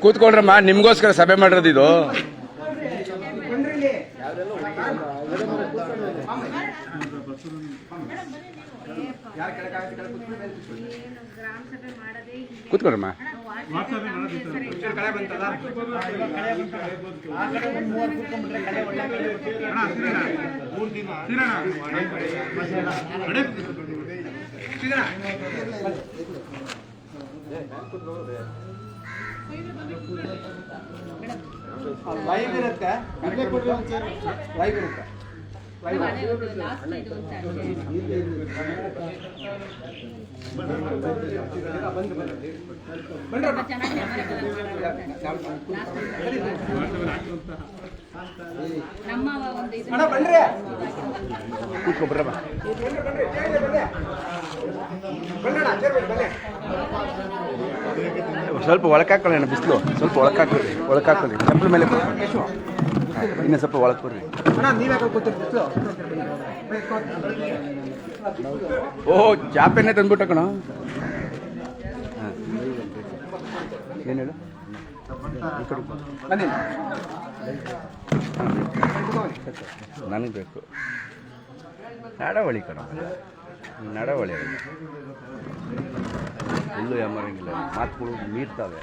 ಕೂತ್ಕೊಂಡ್ರಮ್ಮ, ನಿಮ್ಗೋಸ್ಕರ ಸಭೆ ಮಾಡಿರೋದು ಇದು. ಕೂತ್ಕೊಳ್ರಮ್ಮ. ಲೈವ್ ಇರುತ್ತೆ, ಲೈವ್ ಇರುತ್ತೆ. ಕೂತ್ಕೊಬ್ರಮ್ಮ. ಸ್ವಲ್ಪ ಒಳಕಾಕೊಳ್ಳಿ, ಬಿಸಿಲು ಸ್ವಲ್ಪ ಒಳಕಾಕೊಳ್ಳಿ, ಚಪ್ಪಲ ಮೇಲೆ ಇನ್ನೂ ಸ್ವಲ್ಪ ಒಳಗೆ ಬರ್ರಿ. ಓಹ್, ಚಾಪೆನೇ ತಂದ್ಬಿಟ್ಟ ಕಣ. ಏನು ಹೇಳು, ನನಗೆ ಬೇಕು ನಡವಳಿ ಕಣ, ನಡವಳಿ. ಎಲ್ಲೂ ಯಾಮರಂಗಿಲ್ಲ, ಮಾತುಗಳು ಮೀರ್ತವೆ.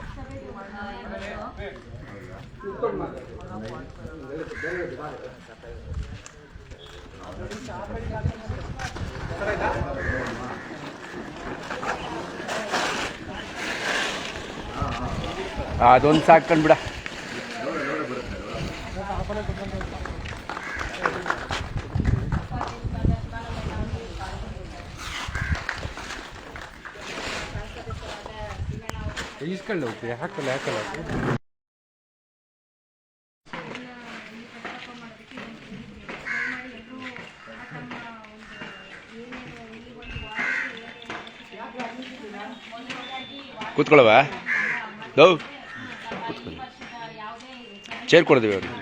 ಅದೊಂದು ಸಾಕೊಂಡ್ಬಿಡ. ಈಸ್ಕೊಳ್ಳಿ ಹೋಗ್ತೀವಿ, ಹಾಕಲ್ಲ. ಕೂತ್ಕೊಳ್ಳವ, ದೌ ಕೂತ್ಕೊಳ್ಳಿ. ಚೇರ್ ಕೊಡ್ತೀವಿ ಅವ್ರಿಗೆ.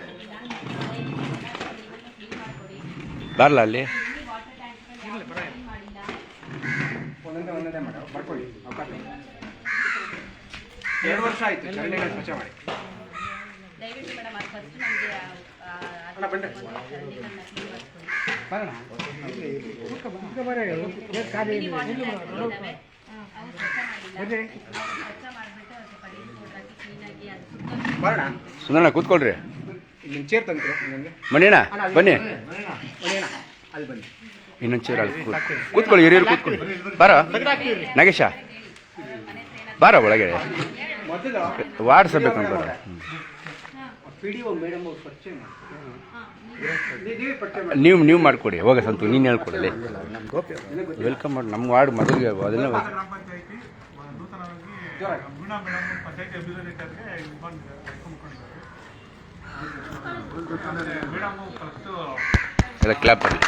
ಬರಲ್ಲ ಅಲ್ಲಿ. ಬರ್ಕೊಳ್ಳಿ, 2 ವರ್ಷ ಆಯ್ತು ಚರಂಡಿಗಳು ಸ್ವಚ್ಛ ಮಾಡಿ. ಸುಂದರಣ್ಣ ಕೂತ್ಕೊಳ್ರಿ. ಚೇರ್ ತಂದ್ರು ಮಣಿಯಣ್ಣ ಬನ್ನಿ, ಅಲ್ಲಿ ಬನ್ನಿ. ಇನ್ನೊಂದು ಚೇರ್ ಅಲ್ಲಿ ಕೂತ್ಕೊಳ್ಳಿ, ಹಿರಿಯರು ಕೂತ್ಕೊಳ್ಳಿ. ಬಾರ ನಾಗೇಶ, ಬಾರ ಒಳಗೆ ವಾಡ್ಸಬೇಕು ಅಂತ. ನೀವು ಮಾಡಿಕೊಡಿ, ಹೋಗ ಸಂತು, ನೀನು ಹೇಳ್ಕೊಡಲಿ. ವೆಲ್ಕಮ್ ಮಾಡಿ ನಮ್ಮ ವಾರ್ಡ್ ಮೊದಲಿಗೆ ಅದನ್ನ ಎಲ್ಲ ಕ್ಲಾಪ್ ಮಾಡಿ.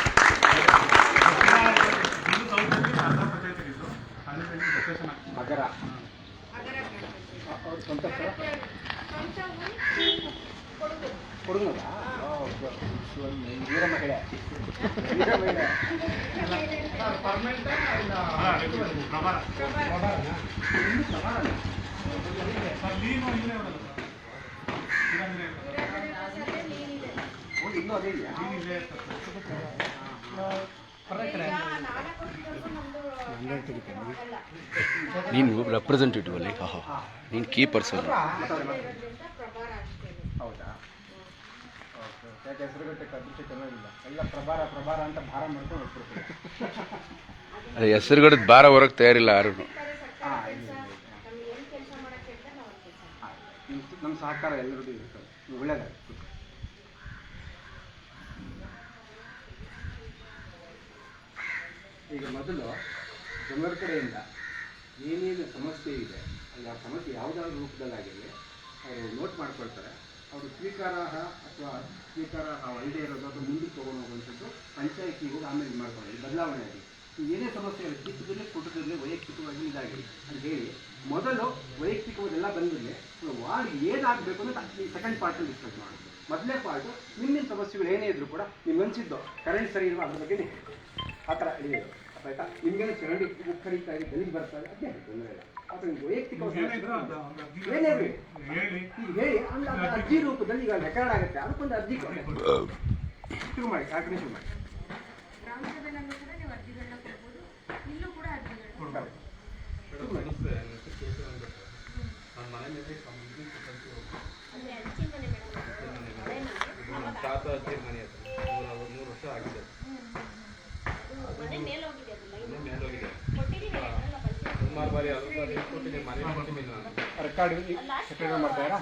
ನೀನು ರೆಪ್ರೆಸೆಂಟೇಟಿವ್ ಅಲ್ಲಿ, ನೀನು ಕೀ ಪರ್ಸನ್. ಹೌದಾ? ಯಾಕೆ ಹೆಸರುಗಟ್ಟೆ ಅದೃಶ್ಯ ಚೆನ್ನಾಗಿಲ್ಲ, ಎಲ್ಲ ಪ್ರಭಾರ ಅಂತ ಭಾರ ಮಾಡ್ಕೊಂಡು ಹೋಗ್ಬಿಡ್ತೀವಿ. ಅದೇ ಹೆಸರುಗಡದ ಭಾರ ಹೊರಗೆ ತಯಾರಿಲ್ಲ ಯಾರು. ನಮ್ಮ ಸಹಕಾರ ಎಲ್ಲರಿಗೂ ಇರ್ತದೆ, ಒಳ್ಳೆಯದಾಗುತ್ತೆ. ಈಗ ಮೊದಲು ಜನರ ಕಡೆಯಿಂದ ಏನೇನು ಸಮಸ್ಯೆ ಇದೆ, ಅಲ್ಲಿ ಆ ಸಮಸ್ಯೆ ಯಾವುದಾದ್ರು ರೂಪದಲ್ಲಾಗಿದೆ ಅವರು ನೋಟ್ ಮಾಡ್ಕೊಳ್ತಾರೆ. ಅವರು ಸ್ವೀಕಾರಾರ್ಹ ಅಥವಾ ಸ್ವೀಕಾರಾರ್ಹ ಅಲ್ಲದೆ ಇರೋದು ಅಥವಾ ಮುಂದಕ್ಕೆ ತೊಗೊಂಡು ಹೋಗುವಂಥದ್ದು ಪಂಚಾಯಿತಿಗೂ ಆಮೇಲೆ ಮಾಡ್ಕೊಳ್ಳಿ. ಬದಲಾವಣೆ ಆಗಿ ಏನೇ ಸಮಸ್ಯೆ ಚಿಕ್ಕದಲ್ಲೇ ಕುಟುಂಬದಲ್ಲೇ ವೈಯಕ್ತಿಕವಾಗಿ ಇದಾಗಿದೆ ಅಂತ ಹೇಳಿ ಮೊದಲು ವೈಯಕ್ತಿಕವಾದೆಲ್ಲ ಬಂದಿರಲಿ, ವಾರ್ಡ್ ಏನಾಗಬೇಕು ಅನ್ನೋದು ಸೆಕೆಂಡ್ ಪಾರ್ಟಲ್ಲಿ ಡಿಸ್ಕಸ್ ಮಾಡೋದು. ಮೊದಲನೇ ಪಾರ್ಟು ನಿಮ್ಮಿನ ಸಮಸ್ಯೆಗಳು ಏನೇ ಇದ್ರೂ ಕೂಡ ನೀವು ಅನಿಸಿದ್ದು ಕರೆಂಟ್ ಸರಿ ಇಲ್ವಾ ಅದ್ರ ಬಗ್ಗೆ ಆ ಥರ ಹಿಡಿಯೋದು. ಆಯ್ತಾ? ನಿಮ್ಗೇನೋ ಚರಂಡಿ ಕರೀತಾ ಇದೆ, ಗಲೀಜು ಬರ್ತಾ ಇದೆ, ಅದೇ ತೊಂದರೆ ಇಲ್ಲ. ಅಥವಾ ನಿಮ್ಗೆ ವೈಯಕ್ತಿಕ ಏನೇ ಇರಲಿ ಈಗ ಹೇಳಿ, ಅರ್ಜಿ ರೂಪದಲ್ಲಿ ಈಗ ರೆಕಾರ್ಡ್ ಆಗುತ್ತೆ, ಅದಕ್ಕೊಂದು ಅರ್ಜಿ ಶುರು ಮಾಡಿ, ಕಾರ್ಯಕ್ರಮ ಶುರು ಮಾಡಿ. ರೆಕಾರ್ಡ್ ಮಾಡ್ತಾರಾ?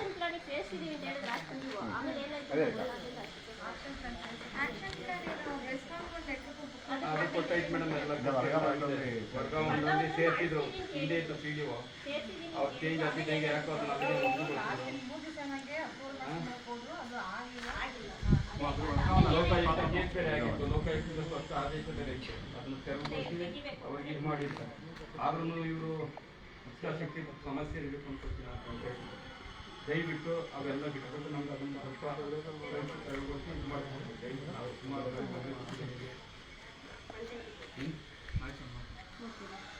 ವರ್ಗಾವಣೆಯಲ್ಲಿ ಸೇರ್ತಿದ್ರು, ಹಿಂದೆ ಇತ್ತು PDO, ಅವ್ರು ಚೇಂಜ್ ಆಗ್ತಿದ್ದಂಗೆ ಯಾಕೋ ಅದನ್ನ ಲೋಕಾಯುಕ್ತ ಕೇಸ್ ಬೇರೆ ಆಗಿತ್ತು, ಲೋಕಾಯುಕ್ತದಷ್ಟು ಅಷ್ಟು ಆದೇಶ ಬೇರೆ ಇತ್ತು, ಅದನ್ನು ತೆರವುಗೊಳಿಸಿ ಅವ್ರಿಗೆ ಇದು ಮಾಡಿರ್ತಾರೆ. ಆದ್ರೂ ಇವರು ಇಚ್ಛಾಶಕ್ತಿ ಸಮಸ್ಯೆ ಇರಬೇಕು ಅಂತ ದಯವಿಟ್ಟು ಅವೆಲ್ಲ ಬಿಟ್ಟು ನಮ್ಗೆ ಅದನ್ನು ಸ್ವಲ್ಪ ತೆರವುಗೊಳಿಸಿ ಇದು ಮಾಡ್ಬೋದು. ದಯವಿಟ್ಟು ನಾವು ಸುಮಾರು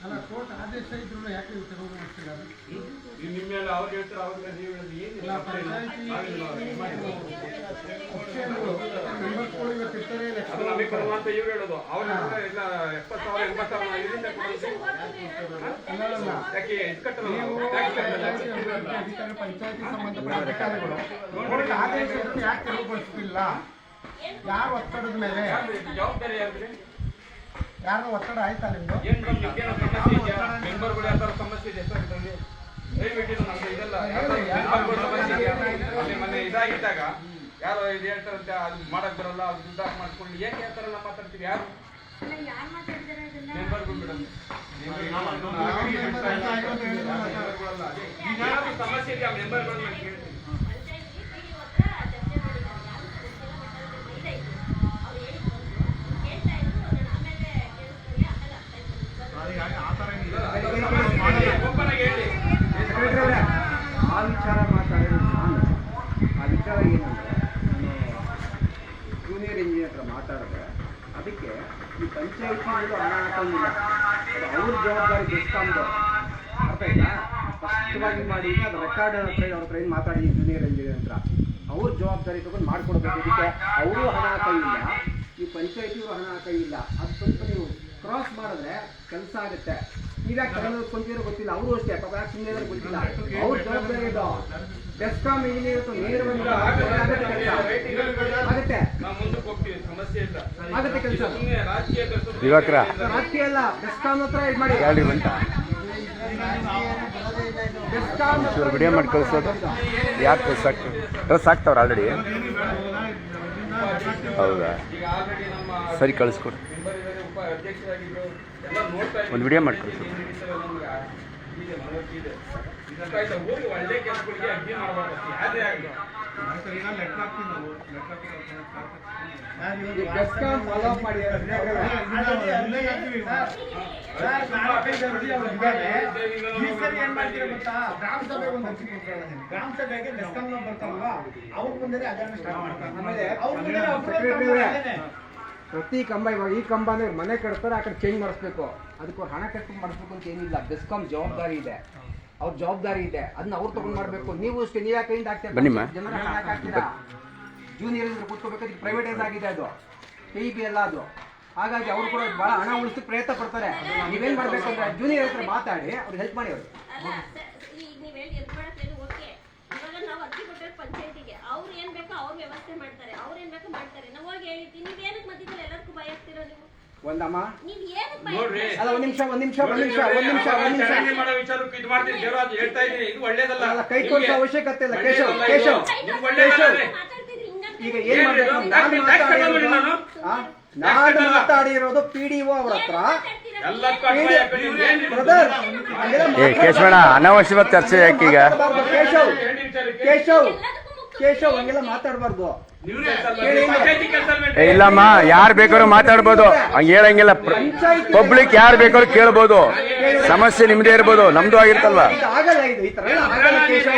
ಅಲ್ಲ, ಕೋರ್ಟ್ ಆದೇಶ ಇದ್ರು ಯಾಕೆ ತೆರವುಗೊಳಿಸ್ತೀರಾ? ನಿಮ್ಮ ಮೇಲೆ ಅವ್ರು ಹೇಳ್ತಾರೆ, ಅವ್ರ ಮೇಲೆ ನೀವು ಹೇಳೋದು ಏನಿಲ್ಲ. ಅದು ನಮಗೆ ಕೊಡುವ ಅಂತ ಇವ್ರು ಹೇಳೋದು. ಅವ್ರು ಇಲ್ಲ 70,000 80,000 ಇದರಿಂದ ಯಾಕೆ ಇದು ಕಟ್ಟಲ್ಲ? ಅಧಿಕಾರಿ ಪಂಚಾಯತಿ ಸಂಬಂಧಪಟ್ಟ ಅಧಿಕಾರಿಗಳು ಕೋರ್ಟ್ ಆದೇಶ ಇದ್ರು ಯಾಕೆ ತೆರವುಗೊಳಿಸ್ತಿಲ್ಲ? ಯಾರ ಒತ್ತಡದ ಮೇಲೆ? ಜವಾಬ್ದಾರಿ ಯಾರ್ದ್ರಿ? ಯಾರು ಒತ್ತಡ ಆಯ್ತಾ ನಿಮ್ದು? ಏನ್ ನಿಮ್ಗೇನೋ ಸಮಸ್ಯೆ ಇದೆಯಾ? ಮೆಂಬರ್ಗಳು ಯಾವ ಥರ ಸಮಸ್ಯೆ ಇದೆ ಸರ್ ಇದರಲ್ಲಿ? ದಯವಿಟ್ಟು ನಮ್ಗೆ ಇದೆಲ್ಲ ಮೆಂಬರ್ಗಳು ಸಮಸ್ಯೆ ಇದೆಯಾ? ಅಲ್ಲಿ ಮೊನ್ನೆ ಇದಾಗಿದ್ದಾಗ ಯಾರೋ ಇದು ಹೇಳ್ತಾರಂತೆ, ಅದು ಮಾಡಕ್ ಬರಲ್ಲ, ಅದು ದುಡ್ಡು ಹಾಕಿ ಮಾಡ್ಕೊಂಡು ಏಕೆ ಆ ಥರ ಎಲ್ಲ ಮಾತಾಡ್ತೀವಿ? ಯಾರು ಮೆಂಬರ್ಗಳು ಬಿಡಲ್ಲ. ಸಮಸ್ಯೆ ಇದೆಯಾ ಮೆಂಬರ್ಗಳು? ಆ ವಿಚಾರ ಮಾತಾಡಿರೋದು ನಾನು. ಆ ವಿಚಾರ ಏನಂದರೆ, ನಾನು ಜೂನಿಯರ್ ಇಂಜಿನಿಯರ್ ಹತ್ರ ಮಾತಾಡಿದ್ರೆ ಅದಕ್ಕೆ ಈ ಪಂಚಾಯತಿಗಳು ಹಣ ಹಾಕೋಂಗಿಲ್ಲ, ಅದು ಅವ್ರ ಜವಾಬ್ದಾರಿ ಬೆಸ್ಕಾಮ್ದು. ಅರ್ಥ ಆಯ್ತಾ? ಸ್ಪಷ್ಟವಾಗಿ ಮಾಡಿ, ಅದು ರೆಕಾರ್ಡ್ ಅವ್ರ ಹತ್ರ ಏನು ಮಾತಾಡಿದ್ದೀನಿ ಜೂನಿಯರ್ ಇಂಜಿನಿಯರ್ ಹತ್ರ, ಅವ್ರ ಜವಾಬ್ದಾರಿ ತಗೊಂಡು ಮಾಡಿಕೊಡ್ಬೇಕು. ಇದಕ್ಕೆ ಅವರು ಹಣ ಹಾಕೋಂಗಿಲ್ಲ, ಈ ಪಂಚಾಯತಿಯವರು ಹಣ ಹಾಕೋಂಗಿಲ್ಲ. ಅದು ಸ್ವಲ್ಪ ನೀವು ಕ್ರಾಸ್ ಮಾಡಿದ್ರೆ ಕೆಲಸ ಆಗುತ್ತೆ. ನೀವ್ಯಾಕೆ ಕನ್ನಡ ಕೊಂತಿರೋ ಗೊತ್ತಿಲ್ಲ, ಅವರು ಅಷ್ಟೇ ಪಾಪ ಯಾಕೆ ಸುಮ್ಮನೆ ಗೊತ್ತಿಲ್ಲ. ಅವ್ರ ಜವಾಬ್ದಾರಿ ಇದು. ಬೆಸ್ಕಾಂ ಇಂಜಿನಿಯರ್ ನೇರವಾಗಿ ಆಗುತ್ತೆ, ಆಗುತ್ತೆ ಕೆಲಸ. ರಾಜಕೀಯ ಅಲ್ಲ, ಬೆಸ್ಕಾಂ ಹತ್ರ ಇದು ಮಾಡಿ, ಬೆಸ್ಕಾಂ ವಿಡಿಯೋ ಮಾಡಿ ಕಳಿಸೋದು. ಯಾರು ಡ್ರೆಸ್ ಹಾಕ್ತಾವ್ರ ಆಲ್ರೆಡಿ? ಹೌದಾ, ಸರಿ ಕಳಿಸ್ಕೊಡಿ, ಒಂದು ವಿಡಿಯೋ ಮಾಡಿ ಕಳಿಸೋದು. ಒಳ್ಳೆ ಕೆಲಸಗಳಿಗೆ ಅಡ್ಡಿ ಮಾಡಬಾರ್ದು, ಯಾರೇ ಆಗಲಿ. ಬೆಸ್ಕಾಂ ಫಾಲೋ ಅಪ್ ಮಾಡಿ. ಗ್ರಾಮ ಸಭೆಗೆ ಒಂದು ಅರ್ಜಿ ಕೊಡ್ತಾರೆ. ಗ್ರಾಮ ಸಭೆಗೆ ಬೆಸ್ಕಾಂನ ಬರ್ತಾರಲ್ವಾ, ಅವ್ರ ಮುಂದೆ ಅದನ್ನ ಸ್ಟಾರ್ಟ್ ಮಾಡ್ತಾರೆ. ಆಮೇಲೆ ಪ್ರತಿ ಕಂಬ, ಇವಾಗ ಈ ಕಂಬ ಅಂದ್ರೆ ಮನೆ ಕಟ್ತಾರೆ, ಆ ಕಡೆ ಚೇಂಜ್ ಮಾಡಿಸ್ಬೇಕು, ಅದಕ್ಕೆ ಅವ್ರು ಹಣ ಕಟ್ಕೊಂಡು ಮಾಡಿಸ್ಬೇಕು ಅಂತ ಏನಿಲ್ಲ. ಬೆಸ್ಕಾಂ ಜವಾಬ್ದಾರಿ ಇದೆ, ಅವ್ರ ಜವಾಬ್ದಾರಿ ಇದೆ, ಅದನ್ನ ಅವ್ರು ತಗೊಂಡ್ ಮಾಡ್ಬೇಕು. ನೀವು ಅಷ್ಟೇ, ನೀವ್ ಯಾಕೆ ಆಗ್ತೀರಾ? ಜನರ ಹಣ ಯಾಕೆ ಹಾಕ್ತೀರಾ? ಜೂನಿಯರ್ ಇದ್ರೆ ಕೂತ್ಕೋಬೇಕಾದ್ರೆ ಪ್ರೈವೇಟೈಸ್ ಆಗಿದೆ ಅದು, KEB ಎಲ್ಲ ಅದು. ಹಾಗಾಗಿ ಅವ್ರು ಕೂಡ ಬಹಳ ಹಣ ಉಳಿಸಿ ಪ್ರಯತ್ನ ಪಡ್ತಾರೆ. ನೀವೇನ್ ಮಾಡ್ಬೇಕಂದ್ರೆ ಜೂನಿಯರ್ ಹತ್ರ ಮಾತಾಡಿ ಅವ್ರಿಗೆ ಹೆಲ್ಪ್ ಮಾಡಿ. ಅವರು ಪಂಚಾಯತಿಗೆ ಅವ್ರು ಏನ್ ಬೇಕೋ ಅವ್ರ ವ್ಯವಸ್ಥೆ ಮಾಡ್ತಾರೆ, ಅವ್ರು ಏನ್ ಬೇಕೋ ಮಾಡ್ತಾರೆ. ನಾವು ಹೋಗಿ ಹೇಳಿದ್ವಿ, ನೀವೇನಕ್ಕೆ ಮಧ್ಯದಲ್ಲಿ ಎಲ್ಲರಿಗೂ ಭಯ ಆಗ್ತಿರೋ? ನೀವು ಒಂದಮ್ಮ ನೀವ್ ಏನಕ್ಕೆ ಭಯ? ಅಲ್ಲ, ಒಂದ್ ನಿಮಿಷ ಹೇಳ್ತಾ ಇದ್ದೀನಿ, ಇದು ಒಳ್ಳೇದಲ್ಲ. ಕೈ ಕೊಡಿಸೋ ಅವಶ್ಯಕತೆ ಇಲ್ಲ. ಕೇಶವ್ ಈಗ ಏನ್ ಮಾಡ್ಬೇಕು? ನಾನು ಮಾತಾಡಿರೋದು PDO ಅವ್ರ ಹತ್ರ. ಕೇಶವಣ್ಣ, ಅನಾವಶ್ಯಕ ಚರ್ಚೆ ಯಾಕೀಗ? ಕೇಶವ್ ಹಂಗೆಲ್ಲ ಮಾತಾಡಬಾರ್ದು. ಇಲ್ಲಮ್ಮ, ಯಾರು ಬೇಕಾದ್ರೂ ಮಾತಾಡ್ಬೋದು, ಹಂಗೆ ಹೇಳಂಗಿಲ್ಲ. ಪಬ್ಲಿಕ್ ಯಾರು ಬೇಕಾದ್ರೂ ಕೇಳ್ಬೋದು, ಸಮಸ್ಯೆ ನಿಮ್ದೇ ಇರ್ಬೋದು, ನಮ್ದು ಆಗಿರ್ತಲ್ವಾ? ಆಗಲ್ಲ, ಇದು ಈ ತರ ಆಗಲ್ಲ. ಕೇಶವ್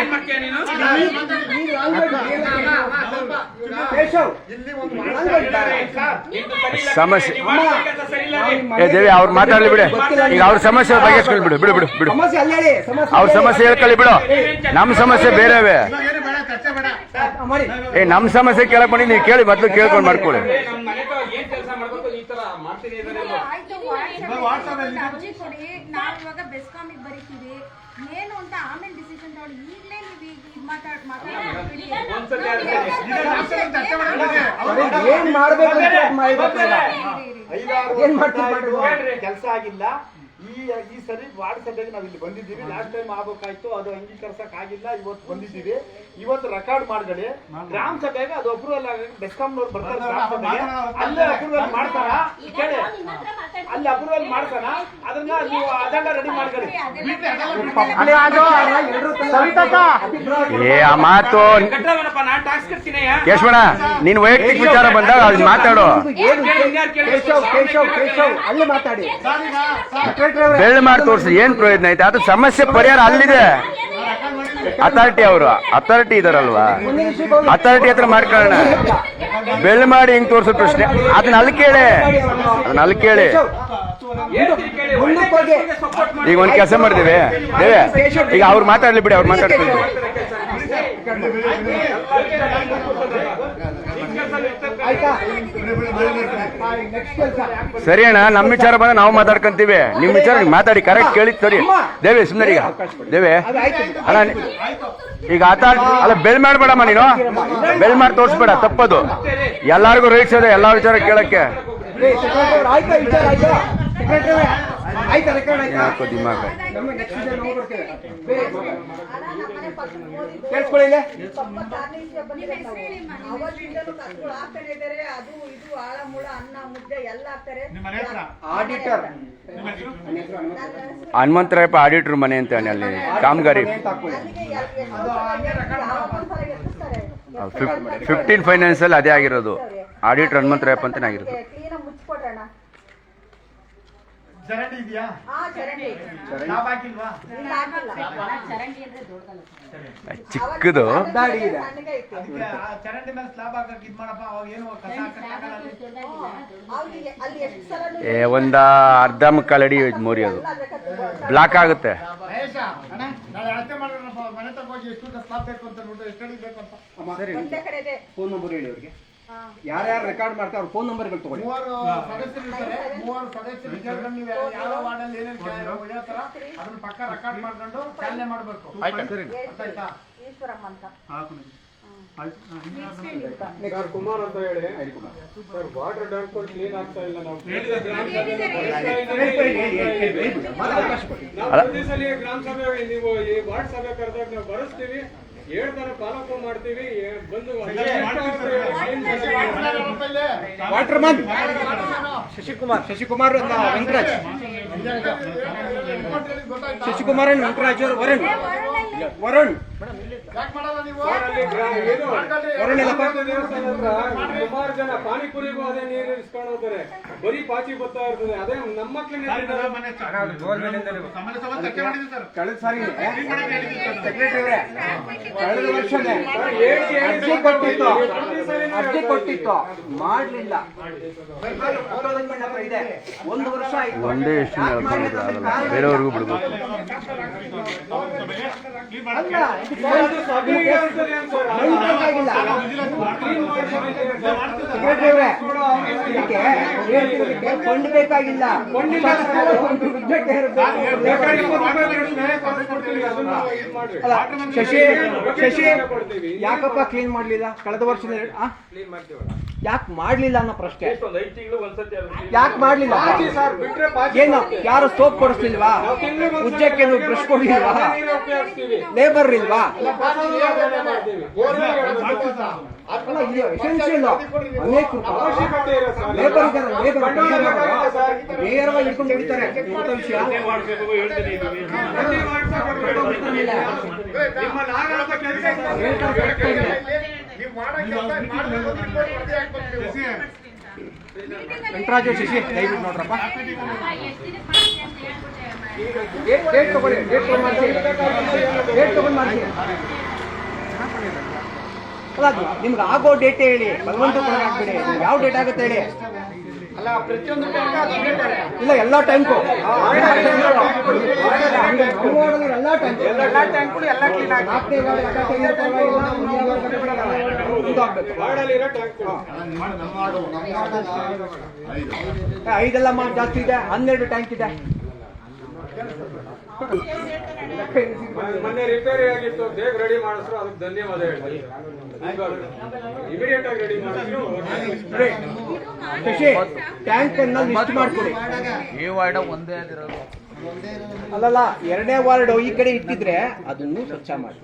ಕೇಶವ್ ಇಲ್ಲಿ ಒಂದು ಮಾಡ್ತಾರೆ ಸರ್. ಇದು ಸರಿ ಇಲ್ಲ. ಸಮಸ್ಯೆ ನೀವು ಮಾಡೋ ಕೆಲಸ ಸರಿ ಇಲ್ಲ ರೀ. ಏ ದೇವಿ ಅವ್ರು ಮಾತಾಡ್ಲಿ ಬಿಡು. ಈಗ ಅವ್ರ ಸಮಸ್ಯೆ ಬಗೆಹರಿಸ್ಕೊಳ್ಳಿ ಬಿಡು ಬಿಡು ಬಿಡು ಬಿಡು. ಸಮಸ್ಯೆ ಅಲ್ಲಿ ಹೇಳಿ ಸಮಸ್ಯೆ ಅವ್ರ ಸಮಸ್ಯೆ ಹೇಳ್ಕೊಳ್ಳಿ ಬಿಡು. ನಮ್ಮ ಸಮಸ್ಯೆ ಬೇರೆವೆ. ಮಾಡಿ ನಮ್ಮ ಸಮಸ್ಯೆ ಕೇಳಕ್ ಬಂದು ನೀವು ಕೇಳಿ ಮೊದಲು ಕೇಳ್ಕೊಂಡು ಮಾಡ್ಕೊಳ್ಳಿ. ನಮ್ಮ ಮನೆಗೆ ಏನ್ ಕೆಲಸ ಮಾಡ್ಬೇಕು ಈ ತರ ಮಾಡ್ತೀನಿ ಇದಾರೆ ಅಲ್ವಾ? ಅರ್ಜಿ ಕೊಡಿ, ನಾವು ಇವಾಗ ಬೆಸ್ಕಾಮಿಗೆ ಬರೀತೀವಿ ಏನು ಅಂತ ಆಮೇಲೆ ಡಿಸಿಷನ್ ತಗೊಳ್ಳಿ. ಈಗಲೇ ನೀವು ಈಗ ಇದು ಮಾತಾಡ್ಬಿಡಿ. ಒಂದ್ಸತಿ ಏನ್ ಮಾಡ್ಬೇಕು ಅಂತ ಮಾಡಿರ್ತೀರ. ಏನ್ ಮಾಡ್ತೀವಿ ಕೆಲಸ ಆಗಿಲ್ಲ. ಈ ಸರಿ ವಾರ್ಡ್ ಸಭೆಗೆ ನಾವು ಇಲ್ಲಿ ಬಂದಿದ್ದೀವಿ. ಲಾಸ್ಟ್ ಟೈಮ್ ಆಗ್ಬೇಕಾಯ್ತು, ಅದು ಅಂಗೀಕರಿಸಕ್ ಆಗಿಲ್ಲ. ಇವತ್ತು ಬಂದಿದ್ದೀವಿ. ಇವತ್ತು ರೆಕಾರ್ಡ್ ಮಾಡ್ಕೊಳ್ಳಿ. ಗ್ರಾಮ ಸಭೆಗೆ ಅದು ಅಪ್ರೂವಲ್ ಆಗಿ ಬೆಸ್ಕಾಂನವ್ರು ಬರ್ತಾರೆ ಗ್ರಾಮ ಸಭೆಗೆ. ಅಲ್ಲೇ ಅಪ್ರೂವಲ್ ಮಾಡ್ತಾರ ಕೇಳಿ, ಅಲ್ಲಿ ಅಪ್ರೂವಲ್ ಮಾಡ್ತಾರ. ಅದನ್ನ ನೀವು ಅಜೆಂಡಾ ರೆಡಿ ಮಾಡ್ಕೊಳ್ಳಿ. ಏ ಆ ಮಾತು ಕಟ್ಟವನಪ್ಪ, ನಾನ್ ಟ್ಯಾಕ್ಸ್ ಕಟ್ತೀನಿ. ಕೇಶವಣ್ಣ ನೀನ್ ವೈಯಕ್ತಿಕ ವಿಚಾರ ಬಂದಾಗ ಅದು ಮಾತಾಡು. ಕೇಶವ್ ಕೇಶವ್ ಕೇಶವ್ ಅಲ್ಲಿ ಮಾತಾಡಿ. ಬೆಳ್ಳ ಮಾಡಿ ತೋರಿಸಿ ಏನ್ ಪ್ರಯೋಜನ ಐತೆ? ಅದು ಸಮಸ್ಯೆ ಪರಿಹಾರ ಅಲ್ಲಿದೆ. ಅಥಾರಿಟಿ ಅವರು ಅಥಾರಿಟಿ ಇದಾರಲ್ವಾ, ಅಥಾರಿಟಿ ಹತ್ರ ಮಾಡ್ಕೊಳ್ಳೋಣ. ಬೆಳ್ಳ ಮಾಡಿ ಹಿಂಗ್ ತೋರ್ಸೋ ಪ್ರಶ್ನೆ ಅದನ್ನ ಅಲ್ಲಿ ಕೇಳಿ, ಅದನ್ನ ಅಲ್ಲಿ ಕೇಳಿ. ಈಗ ಒಂದ್ ಕೆಲಸ ಮಾಡಿದೇವೆ ದೇವೆ, ಈಗ ಅವ್ರು ಮಾತಾಡ್ಲಿ ಬಿಡಿ, ಅವ್ರು ಮಾತಾಡ್ತೀವಿ. ಸರಿ ಅಣ್ಣ, ನಮ್ಮ ವಿಚಾರ ಬಂದ ನಾವು ಮಾತಾಡ್ಕೊಂತೀವಿ. ನಿಮ್ ವಿಚಾರ ಮಾತಾಡಿ ಕರೆಕ್ಟ್ ಕೇಳಿ ಸರಿ. ದೇವೆ ಸುಮ್ಮನೆ ಈಗ ದೇವೆ ಅಣ್ಣ ಈಗ ಅಲ್ಲ ಬೆಳ್ ಮಾಡ್ಬೇಡಮ್ಮ, ನೀನು ಬೆಳ್ ಮಾಡಿ ತೋರಿಸ್ಬೇಡ, ತಪ್ಪದು. ಎಲ್ಲಾರ್ಗು ರೈಟ್ಸ್ ಇದೆ ಎಲ್ಲಾ ವಿಚಾರ ಕೇಳಕ್ಕೆ. ಯಾಕೋ ದಿಮಾಗ ಆಡಿಟರ್ ಹನುಮಂತರಾಯಪ್ಪ ಆಡಿಟ್ರ್ ಮನೆ ಅಂತ ಅಲ್ಲಿ ಕಾಮಗಾರಿ 15 ಫೈನಾನ್ಸ್ ಅಲ್ಲಿ ಅದೇ ಆಗಿರೋದು. ಆಡಿಟರ್ ಹನುಮಂತರಾಯಪ್ಪ ಅಂತಾನೆ ಆಗಿರೋದು. ಚರಂಡಿ ಇದೆಯಾ? ಚಿಕ್ಕದು ಚರಂಡಿ ಮೇಲೆ ಸ್ಲಾಬ್ ಹಾಕಕ್ ಇದ್ ಮಾಡಪ್ಪ. ಅವಾಗ ಏನು ಕಸ ಒಂದ ಅರ್ಧ ಮುಕ್ಕಾಲು ಅಡಿ ಮೋರಿ ಅದು ಬ್ಲಾಕ್ ಆಗುತ್ತೆ. ಅಳತೆ ಮಾಡೋಣಪ್ಪ. ಮನೆ ತಗೋಗಿ ಎಷ್ಟು ಸ್ಲಾಬ್ ಬೇಕು ಅಂತ ನೋಡ್ರಿ, ಎಷ್ಟು ಅಡಿ ಬೇಕು ಅಂತ. ಫೋನ್ ನಂಬರ್ ಹೇಳಿ ಅವ್ರಿಗೆ. ಯಾರ್ಯಾರು ರೆಕಾರ್ಡ್ ಮಾಡ್ತಾರೆ ಅವ್ರ ಫೋನ್ ನಂಬರ್ಗಳು ತಗೊಳ್ಳಿ. 3 ಸದಸ್ಯರು ಇರ್ತಾರೆ. 3 ಸದಸ್ಯರ ವಿಚಾರದಲ್ಲಿ ನೀವು ಯಾವ ವಾರ್ಡಲ್ಲಿ ಏನೇನು ಹೇಳ್ತಾರ ಅದನ್ನ ಪಕ್ಕ ರೆಕಾರ್ಡ್ ಮಾಡ್ಕೊಂಡು ಚಾಲನೆ ಮಾಡಬೇಕು. ಆಯ್ತಾ? ಕುಮಾರ್ ಅಂತ ಹೇಳಿ ಸರ್, ವಾಟರ್ ಟ್ಯಾಂಕ್ ಕ್ಲೀನ್ ಆಗ್ತಾ ಇಲ್ಲ. ನಾವು ಗ್ರಾಮ ಸಭೆ ನೀವು ಈ ವಾರ್ಡ್ ಸಭೆ ಕರೆದಾಗ ನಾವು ಬರೆಸ್ತೀವಿ, ಹೇಳ್ತಾನೆ ಫಾಲೋ ಮಾಡ್ತೀವಿ. ಬಂದು water man Shashikumar Venkataraj, Shashikumar and Venkataraj ಅವರು ವರುಣ್ ಯಾಕೆ ಮಾಡಲ್ಲ ನೀವು? ವರುಣ್ ಎಲ್ಲಪ್ಪ. ಸುಮಾರು ಜನ ಪಾನಿಪುರಿಗೂ ಅದೇ ನೀರು ಇಸ್ಕೊಂಡು ಹೋಗ್ತಾರೆ. ಬರೀ ಪಾಚಿ ಬರ್ತಾ ಇರ್ತದೆ. ಅದೇ ನಮ್ಮ ಮಕ್ಕಳನ್ನ ಕಳೆದ ಸಾರಿ ಸೆಕ್ರೆಟರಿ ಅವರೇ ಕಳೆದ ವರ್ಷನೇ ಅರ್ಜಿ ಕೊಟ್ಟಿತ್ತು ಮಾಡ್ಲಿಲ್ಲ. ಇದೆ 1 ವರ್ಷ ಆಯ್ತು. ಒಂದೇ ಎಷ್ಟು ಬೇರೆಯವ್ರಿಗೂ ಬಿಡ್ಬೇಕು. ಫಂಡ್ ಬೇಕಾಗಿಲ್ಲ. ಶಶಿ ಯಾಕಪ್ಪ ಕ್ಲೀನ್ ಮಾಡ್ಲಿಲ್ಲ ಕಳೆದ ವರ್ಷ? ಯಾಕೆ ಮಾಡ್ಲಿಲ್ಲ ಅನ್ನೋ ಪ್ರಶ್ನೆ. ಯಾಕೆ ಮಾಡ್ಲಿಲ್ಲ? ಏನು ಯಾರು ಸೋಪ್ ಕೊಡಿಸ್ಲಿಲ್ವಾ? ಉಜ್ಜಕ್ಕೆ ಬ್ರಷ್ ಕೊಡ್ಲಿಲ್ವಾ? ಲೇಬರ್ ಇಲ್ವಾ? ಅಲ್ಲ ಇದು ಎಸೆನ್ಷಿಯಲ್. ಅನೇಕ ಲೇಬರ್ ಇದ್ದಾರೆ, ನೇರವಾಗಿ ಇಟ್ಕೊಂಡು ಹಿಡಿತಾರೆ. ವಿಷಯ ವೆಂಕಟರಾಜ್ ಶಶಿ ದಯವಿಟ್ಟು ನೋಡ್ರಪ್ಪ. ಡೇಟ್ ತಗೊಳ್ಳಿ, ಡೇಟ್ ತಗೊಂಡು ಮಾಡಿಸಿ. ಅಲ್ಲ ನಿಮ್ಗೆ ಆಗೋ ಡೇಟ್ ಹೇಳಿ, ಬಲವಂತ ಆಗ್ಬೇಡಿ. ಯಾವ ಡೇಟ್ ಆಗುತ್ತೆ ಹೇಳಿ? ಅಲ್ಲ ಪ್ರತಿಯೊಂದು ಇಲ್ಲ, ಎಲ್ಲ ಟೈಮ್ಗೂ ಎಲ್ಲ ಟೈಮ್ ಎಲ್ಲ ಟ್ಯಾಂಕ್ಗಳು ಎಲ್ಲ ಕ್ಲೀನ್ ಆಗಿ ಐದೆಲ್ಲ ಜಾಸ್ತಿ ಇದೆ, 12 ಟ್ಯಾಂಕ್ ಇದೆ. ಮೊನ್ನೆ ರಿಪೇರಿ ಆಗಿತ್ತು, ಬೇಗ ರೆಡಿ ಮಾಡಿದ್ರು, ಅದಕ್ಕೆ ಧನ್ಯವಾದ ಹೇಳ್ತೀನಿ. ಇಮಿಡಿಯೇಟ್ ಆಗಿ ರೆಡಿ ಮಾಡಿದ್ರು. ಶಶಿ, ಟ್ಯಾಂಕ್ ಅನ್ನ ಲಿಸ್ಟ್ ಮಾಡ್ಕೊಡಿ. ಅಲ್ಲಲ್ಲ, 2ನೇ ವಾರ್ಡ್ ಈ ಕಡೆ ಇಟ್ಟಿದ್ರೆ ಅದನ್ನು ಸ್ವಚ್ಛ ಮಾಡಿ,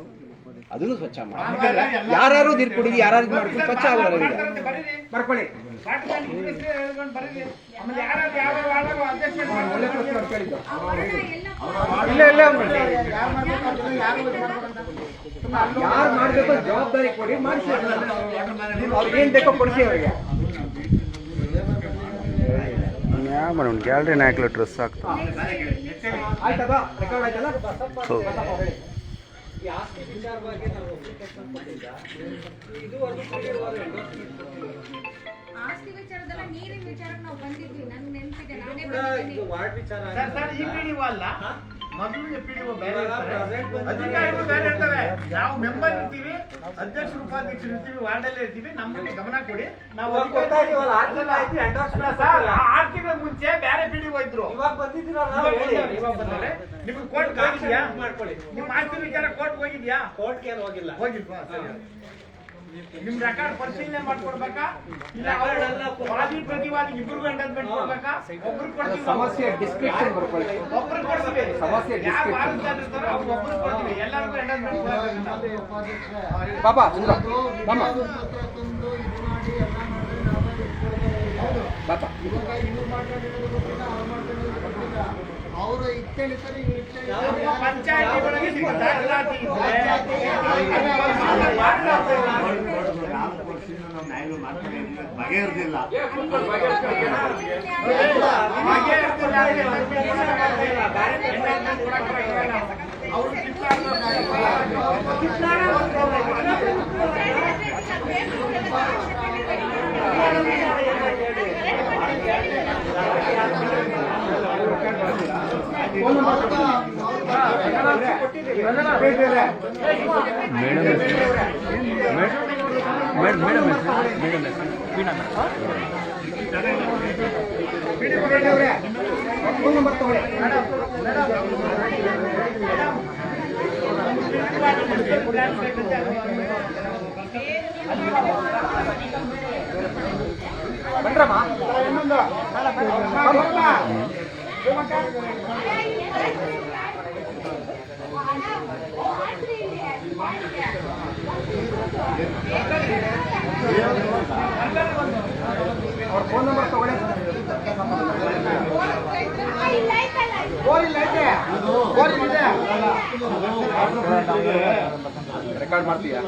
ಯಾಕಂದ್ರೆ ಯಾರು ನೀರು ಕುಡಿದು ಯಾರು ಮಾಡ್ಕೊಂಡು ಸ್ವಚ್ಛ ಆಗೋಲ್ಲ. ಬರ್ಕೊಳ್ಳಿ, ಯಾರು ಮಾಡ್ಬೇಕು ಜವಾಬ್ದಾರಿ ಕೊಡಿ, ಮಾಡಿಸಿ. ಅವ್ರಿಗೆ ಏನ್ ಬೇಕೋ ಕೊಡಿಸಿ ಅವ್ರಿಗೆ. ಗ್ಯಾಲರಿ ನಾಯಕಲು ಡ್ರೆಸ್ ಆಗ್ತದೆ. ಆಯ್ತದ ರೆಕಾರ್ಡ್ ಆಯ್ತಲ್ಲ. ಆಸ್ತಿ ವಿಚಾರದಲ್ಲ, ನೀರಿನ ವಿಚಾರಕ್ಕೆ ನಾವು ಬಂದಿದ್ವಿ. ನನ್ಗೆ ನೆನಪಿದೆ, ನಾನೇ ಬಂದಿದ್ದೀನಿ. ಈ ಪಿಡಿಒ ಅಲ್ಲ, ಮೊದಲಿಗೆ ಪಿಡಿಒ ಬೇರೆ ಇರ್ತಾರೆ, ಅಧಿಕಾರಿಗಳು ಬೇರೆ ಇರ್ತಾರೆ. ನಾವು ಮೆಂಬರ್ ಇರ್ತೀವಿ, ಅಧ್ಯಕ್ಷರು ಉಪಾಧ್ಯಕ್ಷರು ಇರ್ತೀವಿ, ವಾರ್ಡಲ್ಲೇ ಇರ್ತೀವಿ. ನಮ್ಮಲ್ಲಿ ಗಮನ ಕೊಡಿ. ನಾವು 6 ತಿಂಗಳ ಮುಂಚೆ ಬೇರೆ ಪಿಡಿಒ ಇದ್ರು, ಇವಾಗ ಬಂದಿದ್ದಾರೆ. ನಿಮ್ಗೆ ಕೋರ್ಟ್ ಹೋಗಿದ್ಯಾ? ನಿಮ್ಮ ಆಸ್ತಿ ವಿಚಾರ ಕೋರ್ಟ್ ಹೋಗಿದ್ಯಾ? ಕೋರ್ಟ್ಗೆ ಹೋಗಿಲ್ಲ. ಹೋಗಿಲ್ವಾ? ನಿಮ್ ರೆಕಾರ್ಡ್ ಪರಿಶೀಲನೆ ಮಾಡ್ಕೊಡ್ಬೇಕಾ? ಇಲ್ಲ ವಾದಿ ಪ್ರತಿವಾದಿ ಇಬ್ಬರಿಗೂ ಎಂಡರ್ಮೆಂಟ್ ಕೊಡ್ಬೇಕಾ? ಒಬ್ರು ಕೊಡ್ತೀವಿ, ಸಮಸ್ಯೆ ಡಿಸ್ಕ್ರಿಪ್ಷನ್ ಬರ್ಕೊಳ್ಳಿ. ಒಬ್ರು ಕೊಡ್ತೀವಿ. ಸಮಸ್ಯೆ ಯಾರು ವಾದಿಸ್ತಾರೋ ಅವ್ರು ಒಬ್ರು ಕೊಡ್ತೀವಿ. ಎಲ್ಲರಿಗೂ ಎಂಡರ್ಮೆಂಟ್ ಕೊಡ್ಬೇಕು. ಪಾಪ ಸುಂದ್ರ ಪಾಪ ಪಾಪ ಅವರು ಇತ್ತೇಳಿತಾರೆ, ಪಂಚಾಯತಿ ಒಳಗೆ ದಾಖಲಾತಿ ಇದ್ರೆ ಬಗೆಹರಿದಿಲ್ಲ. ಅವರು ಫೋನ್ ನಂಬರ್ ತಗೊಳ್ಳಿ. ಬನ್ರಮ್ಮ, ಅವ್ರ ಫೋನ್ ನಂಬರ್ ತಗೊಳ್ಳಿ. ರೆಕಾರ್ಡ್ ಮಾಡ್ತೀಯಾ?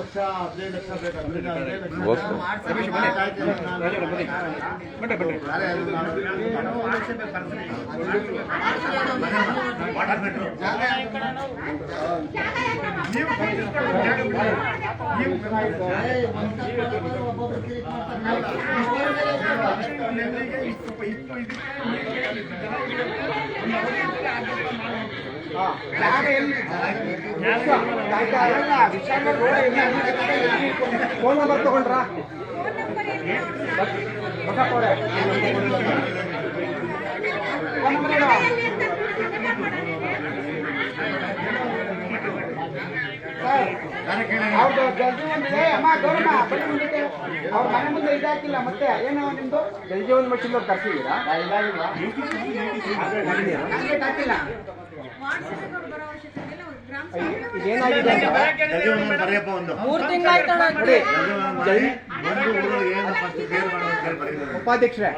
ಫೋನ್ ನಂಬರ್ ತಗೊಂಡ್ರ? ಅವ್ರ ಮನೆ ಮುಂದೆ ಇದಾಕಿಲ್ಲ, ಮತ್ತೆ ಏನೋ ನಿಮ್ದು ಜಲಜೀವನ್ ಮಿಷನ್ ಕರ್ಸಿದ್ದೀರಾ? ಹಾಕಿಲ್ಲ. ಇದೇನಾಗಿದೆ ಉಪಾಧ್ಯಕ್ಷರೇ,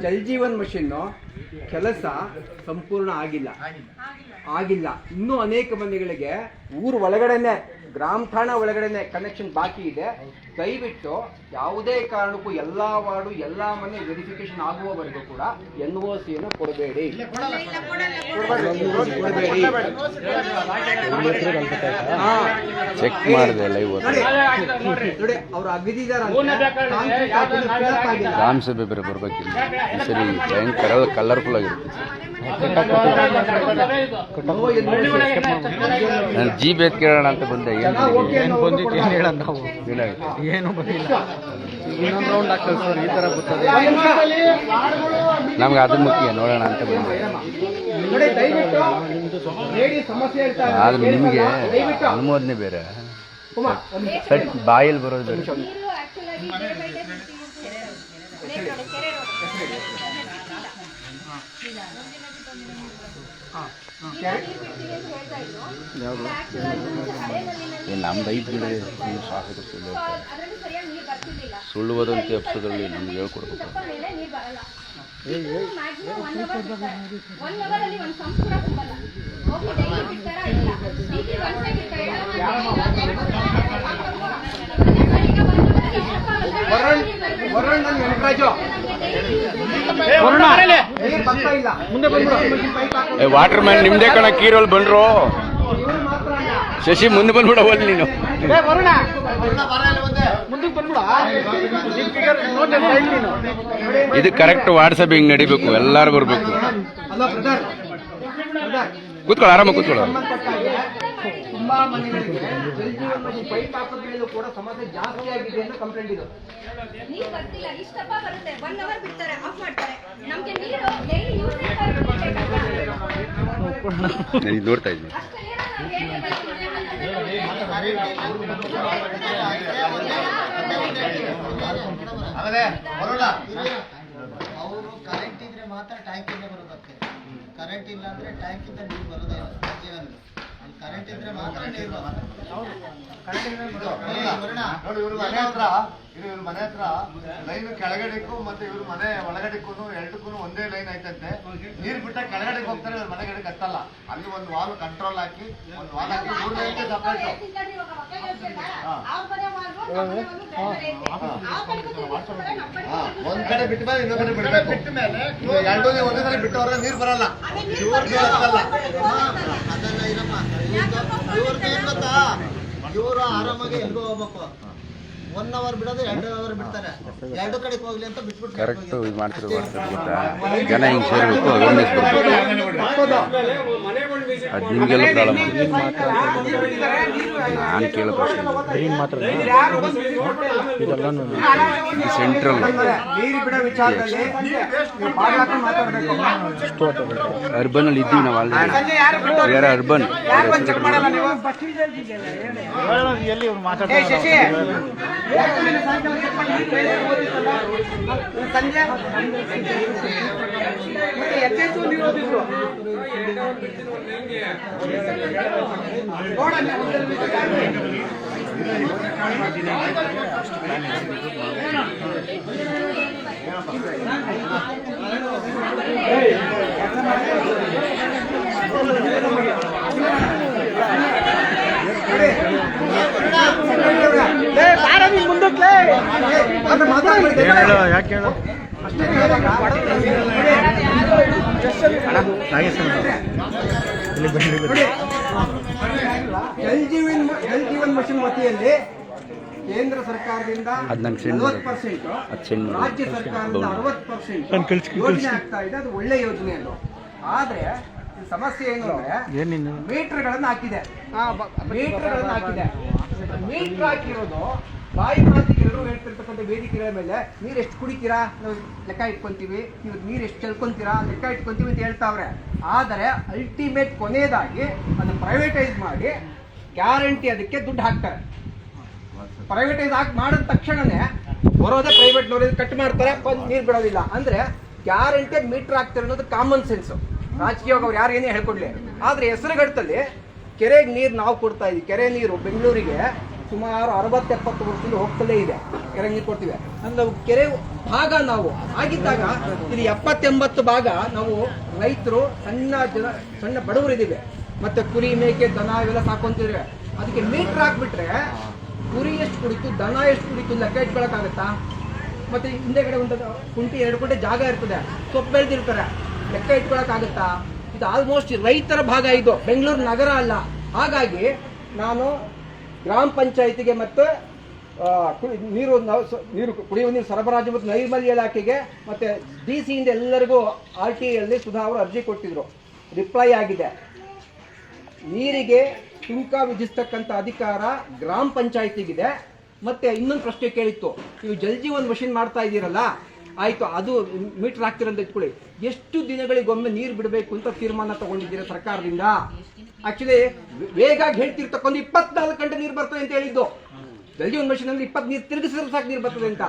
ಜಲಜೀವನ್ ಮಿಷನ್ ಕೆಲಸ ಸಂಪೂರ್ಣ ಆಗಿಲ್ಲ. ಇನ್ನೂ ಅನೇಕ ಮನೆಗಳಿಗೆ ಊರು ಒಳಗಡೆನೆ, ಗ್ರಾಮ ಠಾಣಾ ಒಳಗಡೆನೆ ಕನೆಕ್ಷನ್ ಬಾಕಿ ಇದೆ. ದಯವಿಟ್ಟು ಯಾವುದೇ ಕಾರಣಕ್ಕೂ ಎಲ್ಲಾ ವಾರ್ಡು ಎಲ್ಲಾ ಮನೆ ವೆರಿಫಿಕೇಶನ್ ಆಗುವವರೆಗೂ ಕೂಡ NOC ಯನ್ನು ಕೊಡಬೇಡಿ. ಚೆಕ್ ಮಾಡಿದೆ ಲೈವ್ ನೋಡಿ ಅವ್ರು ಅಗದಿದಾರ ಗ್ರಾಮಸಭೆ ಬೇರೆ ಬರ್ಬೇಕಿಲ್ಲ ಈ ಸರಿ ಭಯಂಕರ ಕಲರ್ಫುಲ್ ಆಗಿರುತ್ತೆ. ನಾನು ಜಿ ಬೇತ್ ಕೇಳೋಣ ಅಂತ ಬಂದೆ. ಏನು ಬಂದಿತ್ತು ಏನು ಹೇಳೋದು ನಾವು ಏನಾಗಿದೆ? ಏನು ಬಂದಿಲ್ಲ. ಇನ್ನೊಂದು ರೌಂಡ್ ಆಗ್ತದೆ ಸರ್, ಈ ಥರ ಬರ್ತದೆ. ನಮ್ಗೆ ಅದು ಮುಖ್ಯ ನೋಡೋಣ ಅಂತ ಬಂದೆ. ನೋಡಿ ದಯವಿಟ್ಟು ಹೇಳಿ ಸಮಸ್ಯೆ ಹೇಳ್ತಾ ಇದ್ದಾರೆ. ಆದ್ರೆ ನಿಮಗೆ ಅನುಮೋದನೆ ಬೇರೆ, ಸಟ್ ಬಾಯಲ್ಲಿ ಬರೋದು ಬೇರೆ. ನೀರು ಆಕ್ಚುಲ್ ಆಗಿ ಡೇ ಬೈ ಡೇ ಕೆರೆ ರೋಡ್ ನಮ್ದು ಐದು ಗಿಡ ಶಾಸಕರು ಸುಳ್ಳು ವದಂತಿ ಎಪ್ಸೋದ್ರಲ್ಲಿ ನಮ್ಗೆ ಹೇಳ್ಕೊಡ್ಬೇಕು. ವಾಟರ್ ಮ್ಯಾನ್ ನಿಮ್ದೇ ಕಣ ಕೀರೋಲ್ ಬಂದ್ರು. ಶಶಿ ಮುಂದೆ ಬಂದ್ಬಿಡ ಹೋಲ್ ನೀನು. ಇದು ಕರೆಕ್ಟ್ ವಾಟ್ಸಪ್ ಹಿಂಗ್ ನಡಿಬೇಕು, ಎಲ್ಲಾರು ಬರ್ಬೇಕು. ಕೂತ್ಕೊಳ್ಳೋ, ಆರಾಮ ಕೂತ್ಕೊಳ್ಳೋ. ತುಂಬಾ ಮನೆಗಳಿಗೆ ಜಲ್ ಜೀವನ್ ಮಿಷನ್ ಪೈಪ್ ಹಾಕೋದ್ ಮೇಲೂ ಕೂಡ ಸಮಸ್ಯೆ ಜಾಸ್ತಿ ಆಗಿದೆ ಅನ್ನೋ ಕಂಪ್ಲೇಂಟ್ ಇದು. ನೀರು ಬರ್ತಿಲ್ಲ, ಇಷ್ಟಪ್ಪ ಬರುತ್ತೆ, 1 ಅವರ್ ಬಿಡ್ತಾರೆ, ಆಫ್ ಮಾಡ್ತಾರೆ. ನಮ್ಗೆ ನೀರು ಡೈಲಿ ಯೂಸ್ ಇದು ನೋಡ್ತಾ ಇದ್ದೀನಿ. ಆಮೇಲೆ ಬರೋಲ್ಲ, ಅವರು ಕರೆಂಟ್ ಇದ್ರೆ ಮಾತ್ರ ಟ್ಯಾಂಕಿಂದ ಬರೋದಕ್ಕೆ. ಕರೆಂಟ್ ಇಲ್ಲ ಅಂದ್ರೆ ಟ್ಯಾಂಕಿಂದ ನೀರು ಬರೋದೇ ಇಲ್ಲ. ಕರೆಂಟ್ ಇದ್ರೆ ಮಾತ್ರ ನೀರು ಇವ್ರ ಮನೆ ಹತ್ರ ಲೈನ್ ಕೆಳಗಡೆಗೂ ಮತ್ತೆ ಇವ್ರ ಮನೆ ಒಳಗಡೆಗೂ ಎರಡಕ್ಕೂ ಒಂದೇ ಲೈನ್ ಐತಂತೆ. ನೀರು ಬಿಟ್ಟ ಕೆಳಗಡೆಗೆ ಹೋಗ್ತಾರೆ, ಇವ್ರ ಮನೆಗಡೆಗೆ ಹತ್ತಲ್ಲ. ಅಲ್ಲಿ ಒಂದು ವಾಲ್ ಕಂಟ್ರೋಲ್ ಹಾಕಿ ಒಂದು ವಾಲ್ ಹಾಕಿ ಒಂದ್ ಕಡೆ ಬಿಟ್ಟು ಮೇಲೆ ಇನ್ನೊಂದ್ ಕಡೆ ಬಿಡ್ಬೇಕು. ಬಿಟ್ಟ ಮೇಲೆ ಎರಡೂ ಒಂದೇ ಕಡೆ ಬಿಟ್ಟವ್ರೆ ನೀರು ಬರಲ್ಲ. ಅದೆಲ್ಲ ಇರಮ್ಮ, ಇವ್ರದ್ದು ಏನ್ ಗೊತ್ತಾ, ಇವರು ಆರಾಮಾಗಿ ಎಲ್ಗೂ ಹೋಗ್ಬೇಕು. 1 ಅವರ್ ಬಿಡೋದು 2 ಅವರ್ ಬಿಡ್ತಾರೆ. 2 ಕಡೆಗೆ ಹೋಗ್ಲಿ ಅಂತ ಬಿಟ್ಬಿಟ್ಟು ಕರೆಕ್ಟ್ ಇದು ಮಾಡ್ತಿರೋ ಗೊತ್ತಾ, ಜನ ಹಿಂಗೆ ಸೇರ್ಬೇಕು, ಅವೇರ್ನೆಸ್ ಬರ್ಬೇಕು. ಅದು ನಿಮಗೆಲ್ಲ ಪ್ರಾಬ್ಲಮ್. ನಾನು ಕೇಳೋ ಪ್ರಶ್ನೆ ಸೆಂಟ್ರಲ್ ಅರ್ಬನ್ ಅಲ್ಲಿ ಇದ್ದೀವಿ ನಾವು ಆಲ್ರೆಡಿ. ಯಾರ ಅರ್ಬನ್ ಎಲ್ಲಿ ಮಾತಾಡ್ತಾರೆ ಸಂಜೆ ಹೆಚ್ಚೆಚ್ಚು ನೀರು ಓದಿದ್ರು. ಮುಂದಕ್ಕೆ ಯಾಕೆ ಹೇಳು ಜಲ್ ಜೀವನ್ ಮಿಷನ್ ವತಿಯಲ್ಲಿ ಕೇಂದ್ರ ಸರ್ಕಾರದಿಂದ 40%, ರಾಜ್ಯ ಸರ್ಕಾರದಿಂದ 60% ಯೋಜನೆ ಆಗ್ತಾ ಇದೆ. ಅದು ಒಳ್ಳೆ ಯೋಜನೆ ಅದು. ಆದ್ರೆ ಸಮಸ್ಯೆ ಏನು ಅಂದ್ರೆ ಮೀಟರ್ಗಳನ್ನ ಹಾಕಿದೆ. ಮೀಟರ್ ಹಾಕಿರೋದು ಬಾಯಿ ಮಾತಿಗೆ ಎಲ್ಲರೂ ಹೇಳ್ತಿರ್ತಕ್ಕಂಥ ವೇದಿಕೆಗಳ ಮೇಲೆ ನೀರು ಎಷ್ಟು ಕುಡಿತೀರಾ ನಾವು ಲೆಕ್ಕ ಇಟ್ಕೊಂತೀವಿ, ನೀವು ನೀರು ಎಷ್ಟು ಚೆಲ್ಕೊಂತೀರಾ ಲೆಕ್ಕ ಇಟ್ಕೊಂತೀವಿ ಅಂತ ಹೇಳ್ತಾವ್ರೆ. ಆದರೆ ಅಲ್ಟಿಮೇಟ್ ಕೊನೆಯದಾಗಿ ಅದನ್ನು ಪ್ರೈವೇಟೈಸ್ ಮಾಡಿ ಗ್ಯಾರಂಟಿ ಅದಕ್ಕೆ ದುಡ್ಡು ಹಾಕ್ತಾರೆ. ಪ್ರೈವೇಟೈಸ್ ಮಾಡಿದ ತಕ್ಷಣನೇ ಬರೋದೇ ಪ್ರೈವೇಟ್ನವ್ರು ಕಟ್ ಮಾಡ್ತಾರೆ, ನೀರು ಬಿಡೋದಿಲ್ಲ. ಅಂದ್ರೆ ಗ್ಯಾರಂಟಿ ಮೀಟರ್ ಹಾಕ್ತಾರೆ ಅನ್ನೋದು ಕಾಮನ್ ಸೆನ್ಸ್. ರಾಜಕೀಯವಾಗಿ ಅವ್ರು ಯಾರು ಏನೇ ಹೇಳ್ಕೊಡ್ಲಿ. ಆದ್ರೆ ಹೆಸರುಗಟ್ಟಲ್ಲಿ ಕೆರೆಗೆ ನೀರು ನಾವು ಕೊಡ್ತಾ ಇದೀವಿ. ಕೆರೆ ನೀರು ಬೆಂಗಳೂರಿಗೆ ಸುಮಾರು 60-70 ವರ್ಷದಿಂದ ಹೋಗ್ತಲೇ ಇದೆ. ಕೆರೆ ನೀರು ಕೊಡ್ತೀವಿ ಅಂದ್ರೆ ಕೆರೆ ಭಾಗ ನಾವು ಆಗಿದ್ದಾಗ ಇದು 70-80 ಭಾಗ ನಾವು ರೈತರು ಸಣ್ಣ ಬಡವರಿದ್ದೀವಿ. ಮತ್ತೆ ಕುರಿ ಮೇಕೆ ದನ ಇವೆಲ್ಲ ಸಾಕೊಂತಿದ್ರೆ ಅದಕ್ಕೆ ಮೀಟರ್ ಹಾಕ್ಬಿಟ್ರೆ ಕುರಿ ಎಷ್ಟು ಕುಡಿತು ದನ ಎಷ್ಟು ಕುಡಿತು ಲೆಕ್ಕ ಇಟ್ಕೊಳಕ್ಕಾಗತ್ತಾ? ಮತ್ತೆ ಹಿಂದೆಗಡೆ ಒಂದು ಕುಂಟೆ 2 ಕುಂಟೆ ಜಾಗ ಇರ್ತದೆ, ಸೊಪ್ಪು ಬೆಳೆದಿರ್ತಾರೆ, ಲೆಕ್ಕ ಇಟ್ಕೊಳಕ್ಕಾಗತ್ತಾ? ಇದು ಆಲ್ಮೋಸ್ಟ್ ರೈತರ ಭಾಗ, ಇದು ಬೆಂಗಳೂರು ನಗರ ಅಲ್ಲ. ಹಾಗಾಗಿ ನಾನು ಗ್ರಾಮ ಪಂಚಾಯಿತಿಗೆ ಮತ್ತು ನೀರು ಕುಡಿಯುವ ನೀರು ಸರಬರಾಜು ಮತ್ತು ನೈರ್ಮಲ್ಯ ಇಲಾಖೆಗೆ ಮತ್ತು DC ಇಂದ ಎಲ್ಲರಿಗೂ RTIಯಲ್ಲಿ ಸುಧಾ ಅವರು ಅರ್ಜಿ ಕೊಟ್ಟಿದ್ರು. ರಿಪ್ಲೈ ಆಗಿದೆ. ನೀರಿಗೆ ಸುಂಕ ವಿಧಿಸ್ತಕ್ಕಂಥ ಅಧಿಕಾರ ಗ್ರಾಮ ಪಂಚಾಯಿತಿಗಿದೆ. ಮತ್ತೆ ಇನ್ನೊಂದು ಪ್ರಶ್ನೆ ಕೇಳಿತ್ತು, ನೀವು ಜಲ್ ಜೀವನ್ ಮಿಷನ್ ಮಾಡ್ತಾ ಇದ್ದೀರಲ್ಲ, ಆಯ್ತು ಅದು ಮೀಟರ್ ಹಾಕ್ತಿರಂತ ಇಟ್ಕೊಳ್ಳಿ, ಎಷ್ಟು ದಿನಗಳಿಗೊಮ್ಮೆ ನೀರು ಬಿಡಬೇಕು ಅಂತ ತೀರ್ಮಾನ ತಗೊಂಡಿದ್ದೀರಾ ಸರ್ಕಾರದಿಂದ? ಆಕ್ಚುಲಿ ವೇಗಾಗಿ ಹೇಳ್ತಿರ್ತಕ್ಕಂಥ 24 ಗಂಟೆ ನೀರು ಬರ್ತದೆ ಅಂತ ಹೇಳಿದ್ದು. ಜಲ್ ಜೀವನ್ ಮಿಷನ್ ಅಂದ್ರೆ 20 ನೀರು ತಿರುಗಿಸಿದ್ರೆ ಸಾಕು ನೀರು ಬರ್ತದೆ ಅಂತ.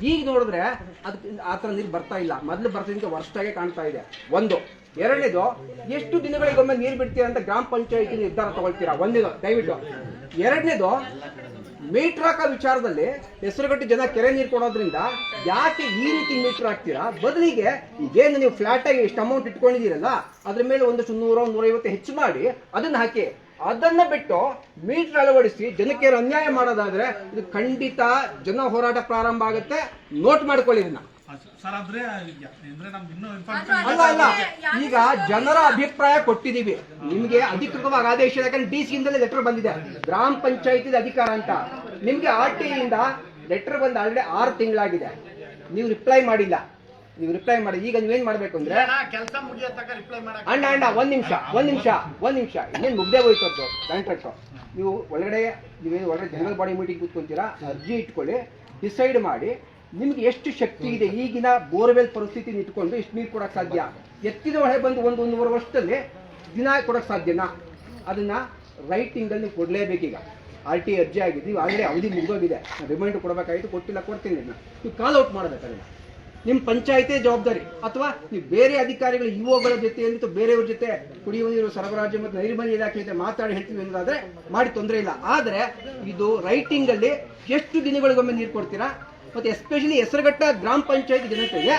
ಈಗ ನೋಡಿದ್ರೆ ಅದಕ್ಕೆ ಆ ಥರ ನೀರು ಬರ್ತಾ ಇಲ್ಲ. ಮೊದಲು ಬರ್ತದೆ ವರ್ಷಾಗೆ ಕಾಣ್ತಾ ಇದೆ. ಒಂದು. ಎರಡನೇದು, ಎಷ್ಟು ದಿನಗಳಿಗೊಮ್ಮೆ ನೀರು ಬಿಡ್ತೀರಾ ಅಂತ ಗ್ರಾಮ ಪಂಚಾಯಿತಿ ನಿರ್ಧಾರ ತಗೊಳ್ತೀರಾ? ಒಂದೇದು ದಯವಿಟ್ಟು. ಎರಡನೇದು, ಮೀಟರ್ ಹಾಕೋ ವಿಚಾರದಲ್ಲಿ ಹೆಸರುಗಟ್ಟಿ ಜನ ಕೆರೆ ನೀರು ಕೊಡೋದ್ರಿಂದ ಯಾಕೆ ಈ ರೀತಿ ಮೀಟರ್ ಹಾಕ್ತೀರಾ? ಬದಲಿಗೆ ಈಗೇನು ನೀವು ಫ್ಲಾಟ್ ಆಗಿ ಎಷ್ಟು ಅಮೌಂಟ್ ಇಟ್ಕೊಂಡಿದ್ದೀರಲ್ಲ, ಅದ್ರ ಮೇಲೆ ಒಂದಷ್ಟು 100-150 ಹೆಚ್ಚು ಮಾಡಿ ಅದನ್ನ ಹಾಕಿ. ಅದನ್ನ ಬಿಟ್ಟು ಮೀಟರ್ ಅಳವಡಿಸಿ ಜನಕ್ಕೆ ಅನ್ಯಾಯ ಮಾಡೋದಾದ್ರೆ ಇದು ಖಂಡಿತ ಜನ ಹೋರಾಟ ಪ್ರಾರಂಭ ಆಗುತ್ತೆ. ನೋಟ್ ಮಾಡ್ಕೊಳ್ಳಿ ಇದನ್ನ. ಅಲ್ಲ ಅಲ್ಲ, ಈಗ ಜನರ ಅಭಿಪ್ರಾಯ ಕೊಟ್ಟಿದೀವಿ ನಿಮ್ಗೆ ಅಧಿಕೃತವಾಗಿ ಆದೇಶ. ಯಾಕಂದ್ರೆ DC ಇಂದಲೇ ಲೆಟರ್ ಬಂದಿದೆ, ಗ್ರಾಮ ಪಂಚಾಯತಿ ಅಧಿಕಾರ ಅಂತ. ನಿಮ್ಗೆ RTI ಇಂದ ಲೆಟರ್ ಬಂದು ಆಲ್ರೆಡಿ 6 ತಿಂಗಳಾಗಿದೆ. ನೀವು ರಿಪ್ಲೈ ಮಾಡಿಲ್ಲ. ನೀವು ರಿಪ್ಲೈ ಮಾಡಿ. ಈಗ ನೀವೇನ್ ಮಾಡ್ಬೇಕು ಅಂದ್ರೆ, ಕೆಲಸ ಮುಗಿಯತಕ್ಕ ರಿಪ್ಲೈ ಮಾಡಕ್ಕೆ ಅಣ್ಣ ಒಂದ್ ನಿಮಿಷ ಇನ್ನೇನು ಮುಗ್ದೇ ಹೋಯ್ತು ಕಾಂಟ್ರಾಕ್ಟ್. ನೀವು ನೀವೇನು ಒಳಗಡೆ ಜನರಲ್ ಬಾಡಿ ಮೀಟಿಂಗ್ ಕೂತ್ಕೊಂತೀರಾ, ಅರ್ಜಿ ಇಟ್ಕೊಳ್ಳಿ, ಡಿಸೈಡ್ ಮಾಡಿ ನಿಮ್ಗೆ ಎಷ್ಟು ಶಕ್ತಿ ಇದೆ. ಈಗಿನ ಬೋರ್ವೆಲ್ ಪರಿಸ್ಥಿತಿನ ಇಟ್ಕೊಂಡು ಎಷ್ಟು ನೀರು ಕೊಡಕ್ ಸಾಧ್ಯ? ಎತ್ತಿದ ಹೊಳೆ ಬಂದು 1-1.5 ವರ್ಷದಲ್ಲಿ ದಿನ ಕೊಡಕ್ ಸಾಧ್ಯನಾ? ಅದನ್ನ ರೈಟಿಂಗ್ ಅಲ್ಲಿ ನೀವು ಕೊಡ್ಲೇಬೇಕೀಗ. RTI ಅರ್ಜಿ ಆಗಿದೆ, ನೀವು ಆಲ್ರೆಡಿ ಅವಧಿ ಮುಗಿದೋಗಿದೆ. ರಿಮೈಂಡರ್ ಕೊಡಬೇಕಾಗಿತ್ತು, ಕೊಟ್ಟಿಲ್ಲ, ಕೊಡ್ತೀನಿ. ನೀವು ಕಾಲ್ ಔಟ್ ಮಾಡಬೇಕು. ಅದನ್ನ ನಿಮ್ಮ ಪಂಚಾಯಿತಿ ಜವಾಬ್ದಾರಿ. ಅಥವಾ ನೀವು ಬೇರೆ ಅಧಿಕಾರಿಗಳು ಇಒಗಳ ಜೊತೆ ಬೇರೆಯವ್ರ ಜೊತೆ ಕುಡಿಯುವ ನೀರು ಸರಬರಾಜು ಮತ್ತು ನೈರ್ಮಲ್ಯ ಇಲಾಖೆ ಜೊತೆ ಮಾತಾಡಿ ಹೇಳ್ತೀವಿ ಅನ್ನೋದಾದ್ರೆ ಮಾಡಿ, ತೊಂದರೆ ಇಲ್ಲ. ಆದ್ರೆ ಇದು ರೈಟಿಂಗ್ ಅಲ್ಲಿ ಎಷ್ಟು ದಿನಗಳಿಗೊಮ್ಮೆ ನೀರು ಕೊಡ್ತೀರಾ? ಮತ್ತೆ ಎಸ್ಪೆಷಲಿ ಹೆಸರುಘಟ್ಟ ಗ್ರಾಮ ಪಂಚಾಯತಿ ಜನತೆಗೆ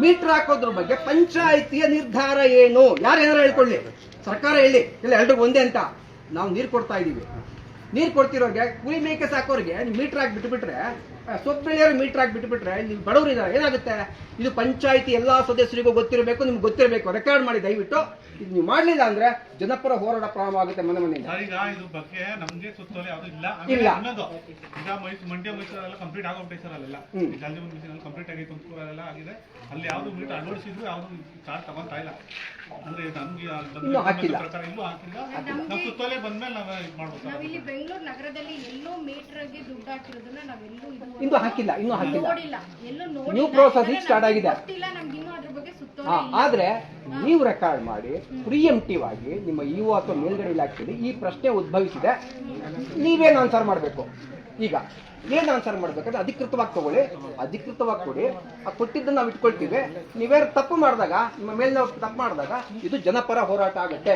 ಮೀಟರ್ ಹಾಕೋದ್ರ ಬಗ್ಗೆ ಪಂಚಾಯಿತಿಯ ನಿರ್ಧಾರ ಏನು? ಯಾರೇನಾರು ಹೇಳ್ಕೊಳ್ಳಿ, ಸರ್ಕಾರ ಹೇಳಿ, ಇಲ್ಲ ಎಲ್ರಿಗೂ ಒಂದೇ ಅಂತ. ನಾವು ನೀರು ಕೊಡ್ತಾ ಇದೀವಿ. ನೀರು ಕೊಡ್ತಿರೋರಿಗೆ, ಕುರಿ ಮೇಕೆ ಸಾಕೋರಿಗೆ ಮೀಟರ್ ಹಾಕಿ ಬಿಟ್ಬಿಟ್ರೆ, ಸೊಪ್ಪು ಬೆಳೆಯೋರು ಮೀಟರ್ ಹಾಕಿ ಬಿಟ್ಬಿಟ್ರೆ ನೀವು ಬಡವರಿದ್ದಾರೆ, ಏನಾಗುತ್ತೆ? ಇದು ಪಂಚಾಯಿತಿ ಎಲ್ಲಾ ಸದಸ್ಯರಿಗೂ ಗೊತ್ತಿರಬೇಕು, ನಿಮ್ಗೆ ಗೊತ್ತಿರಬೇಕು. ರೆಕಾರ್ಡ್ ಮಾಡಿ ದಯವಿಟ್ಟು. ಇದು ನೀವು ಮಾಡ್ಲಿಲ್ಲ ಅಂದ್ರೆ ಜನಪರ ಹೋರಾಟ ಪ್ರಾರಂಭ ಆಗುತ್ತೆ ಮನೆಯಿಂದ. ಈಗ ಇದು ಬಗ್ಗೆ ನಮ್ಗೆ ಸುತ್ತೋಲೆ ಯಾವ್ದು ಇಲ್ಲ. ಇಲ್ಲ. ಈಗ ಮಂಡ್ಯ ಮೈಸೂರೆಲ್ಲ ಕಂಪ್ಲೀಟ್ ಆಗೋಗ್ಬಿಟ್ಟೆ ಸರ್. ಅಲ್ಲೆಲ್ಲ ಜಲ್ ಜೀವನ್ ಮಿಷನ್ ಕಂಪ್ಲೀಟ್ ಆಗಿ ತುಮಕೂರಲ್ಲೆಲ್ಲ ಆಗಿದೆ. ಅಲ್ಲಿ ಯಾವ್ದು ಮೀಟರ್ ಅಳವಡಿಸಿದ್ರು ಯಾವ್ದು ಚಾರ್ಜ್ ತಗೊಂತಾ ಇಲ್ಲ. ಅಂದ್ರೆ ನಮ್ಗೆ ಪ್ರಕಾರ ಇಲ್ಲೂ ಹಾಕಿಲ್ಲ. ನಾವು ಸುತ್ತೋಲೆ ಬಂದ್ಮೇಲೆ ನಾವು ಇದು ಮಾಡ್ಬೋದು. ನಾವಿಲ್ಲಿ ಬೆಂಗಳೂರು ನಗರದಲ್ಲಿ ಎಲ್ಲೋ ಮೀಟರ್ಗೆ ದುಡ್ಡು ಹಾಕಿರೋದನ್ನ ನಾವೆಲ್ಲೂ ಇನ್ನೂ ಹಾಕಿಲ್ಲ ನೋಡಿಲ್ಲ. ಎಲ್ಲೂ ನ್ಯೂ ಪ್ರೋಸೆಸ್ ಸ್ಟಾರ್ಟ್ ಆಗಿದೆ. ಗೊತ್ತಿಲ್ಲ ನಮ್ಗೆ ಇನ್ನೂ ಅದ್ರ ಬಗ್ಗೆ ಸುತ್ತೋಲೆ. ಆದ್ರೆ ನೀವು ರೆಕಾರ್ಡ್ ಮಾಡಿ ಪ್ರಿಎಂಪ್ಟಿವ್ ಆಗಿ ನಿಮ್ಮ ಇಒ ಅಥವಾ ಮೇಲ್ಗಡೆ ಇಲಾಖೆಯಲ್ಲಿ ಈ ಪ್ರಶ್ನೆ ಉದ್ಭವಿಸಿದೆ, ನೀವೇನು ಆನ್ಸರ್ ಮಾಡಬೇಕು? ಈಗ ಏನ್ ಆನ್ಸರ್ ಮಾಡ್ಬೇಕಂದ್ರೆ ಅಧಿಕೃತವಾಗಿ ತಗೊಳ್ಳಿ, ಅಧಿಕೃತವಾಗಿ ಕೊಡಿ. ಕೊಟ್ಟಿದ್ದನ್ನು ನಾವು ಇಟ್ಕೊಳ್ತೀವಿ. ನೀವೇನು ತಪ್ಪು ಮಾಡಿದಾಗ, ನಿಮ್ಮ ಮೇಲೆ ನಾವು ತಪ್ಪು ಮಾಡಿದಾಗ ಇದು ಜನಪರ ಹೋರಾಟ ಆಗುತ್ತೆ.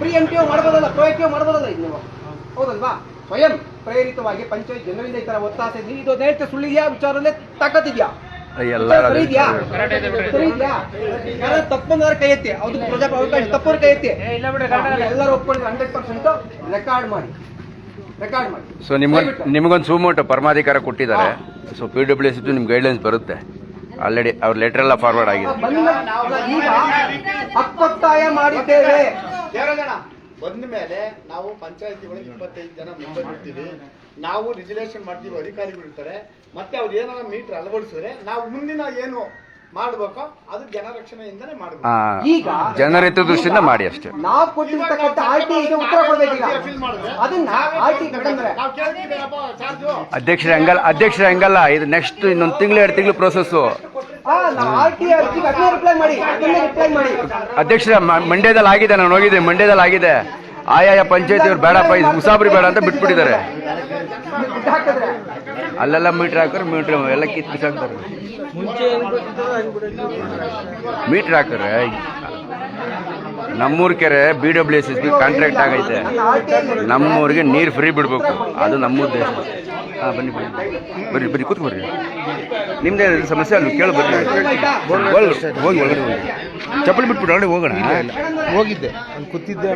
ಪ್ರಿಎಂಪ್ಟಿವ್ ಮಾಡ್ಬೋದಲ್ಲ, ಪ್ರೊಯಾಕ್ಟಿವ್ ಮಾಡ್ಬೋದಲ್ಲ ಇದು ನೀವು, ಹೌದಲ್ವಾ? ಸ್ವಯಂ ಪ್ರೇರಿತವಾಗಿ ಪಂಚಾಯತ್ ಜನರಿಂದ ಈ ತರ ಒತ್ತಾಸೆ. ಇದು ನೇರತೆ ಸುಳ್ಳಿದ್ಯಾ? ವಿಚಾರದಲ್ಲಿ ತಾಕತ್ತಿದ್ಯಾ? ಸರಿ ಇದೆಯಾ? ಯಾರು ತಪ್ಪಂದ್ರೆ ಕೈ ಎತ್ತಿ. ಅವ್ರಿಗೆ ಪ್ರಜಾಪ್ರಭುತ್ವ ತಪ್ಪವ್ರ ಕೈ ಎತ್ತಿ. ಎಲ್ಲರೂ ಒಪ್ಕೊಂಡು 100% ರೆಕಾರ್ಡ್ ಮಾಡಿ. ಸೊ ನಿಮಗೊಂದು ಸುಮೋಟೋ ಪರಮಾಧಿಕಾರ ಕೊಟ್ಟಿದ್ದಾರೆ. ಸೊ PWS ನಿಮ್ಗೆ ಗೈಡ್ಲೈನ್ಸ್ ಬರುತ್ತೆ. ಆಲ್ರೆಡಿ ಅವ್ರ ಲೆಟರ್ ಎಲ್ಲ ಫಾರ್ವರ್ಡ್ ಆಗಿದೆ. ಈಗ ಹಕ್ಕೊತ್ತಾಯ ಮಾಡಿದ್ದೇವೆ. ಬಂದ ಮೇಲೆ ನಾವು ಪಂಚಾಯತಿ ಒಳಗೆ 25 ಜನ ಮೆಂಬರ್ ಇರ್ತೀವಿ. ನಾವು ರಿಜುಲೇಷನ್ ಮಾಡ್ತೀವಿ, ಅಧಿಕಾರಿಗಳು ಇರ್ತಾರೆ. ಮತ್ತೆ ಅವ್ರು ಏನಾರ ಮೀಟರ್ ಅಳವಡಿಸಿದ್ರೆ ನಾವು ಮುಂದಿನ ಏನು ಮಾಡ್ಬೇಕೋ ಅದು ಜನರಕ್ಷಣೆಯಿಂದನೇ ಮಾಡಬೇಕು. ಈಗ ಜನರ ಹಿತದೃಷ್ಟಿಯಿಂದ ಮಾಡಿ ಅಷ್ಟೇ. ನಾವು ಕೊಟ್ಟಿರ್ತಕ್ಕಂಥ RTIಗೆ ಉತ್ತರ ಕೊಡಬೇಕೀಗ. ಅದನ್ನ RTI ಕಟ್ಟಂದ್ರೆ ನಾವು ಕೇಳ್ತಿದ್ದೀರಪ್ಪ ಚಾರ್ಜು. ಅಧ್ಯಕ್ಷರ ಹಂಗಲ್ಲ. ಇದು ನೆಕ್ಸ್ಟ್ ಇನ್ನೊಂದು ತಿಂಗಳು 2 ತಿಂಗಳು ಪ್ರೋಸೆಸ್ಸು. ಅಧ್ಯಕ್ಷರ ಮಂಡ್ಯದಲ್ಲಿ ಆಗಿದೆ, ನಾನು ಹೋಗಿದ್ದೆ, ಮಂಡ್ಯದಲ್ಲಿ ಆಗಿದೆ. ಆಯಾಯ ಪಂಚಾಯತಿ ಅವ್ರು ಬೇಡಪ್ಪ, ಇದು ಮುಸಾಬ್ರಿ ಬೇಡ ಅಂತ ಬಿಟ್ಬಿಟ್ಟಿದ್ದಾರೆ. ಅಲ್ಲೆಲ್ಲ ಮೀಟರ್ ಹಾಕೋರು ಮೀಟರ್ ಎಲ್ಲ ಕಿತ್ ಬಿಸಾಕ್ತಾರೆ. ಮೀಟರ್ ಹಾಕ್ರೆ ನಮ್ಮೂರ್ ಕೆರೆ BWS ಕಾಂಟ್ರಾಕ್ಟ್ ಆಗೈತೆ. ನಮ್ಮೂರಿಗೆ ನೀರು ಫ್ರೀ ಬಿಡ್ಬೇಕು, ಅದು ನಮ್ಮ ಉದ್ದೇಶ. ಬನ್ನಿ ಕೂತ್ಕೊಡ್ರಿ. ನಿಮ್ದೇ ಸಮಸ್ಯೆ ಅಲ್ಲಿ ಕೇಳಿ ಬರ್ರಿ. ಹೋಗಿ ಒಳಗಡೆ ಹೋಗಿ ಚಪ್ಪಲಿ ಬಿಟ್ಬಿಟ್ಟು ಒಳಗಡೆ ಹೋಗೋಣ. ಹೋಗಿದ್ದೆ, ಕೂತಿದ್ದೆ,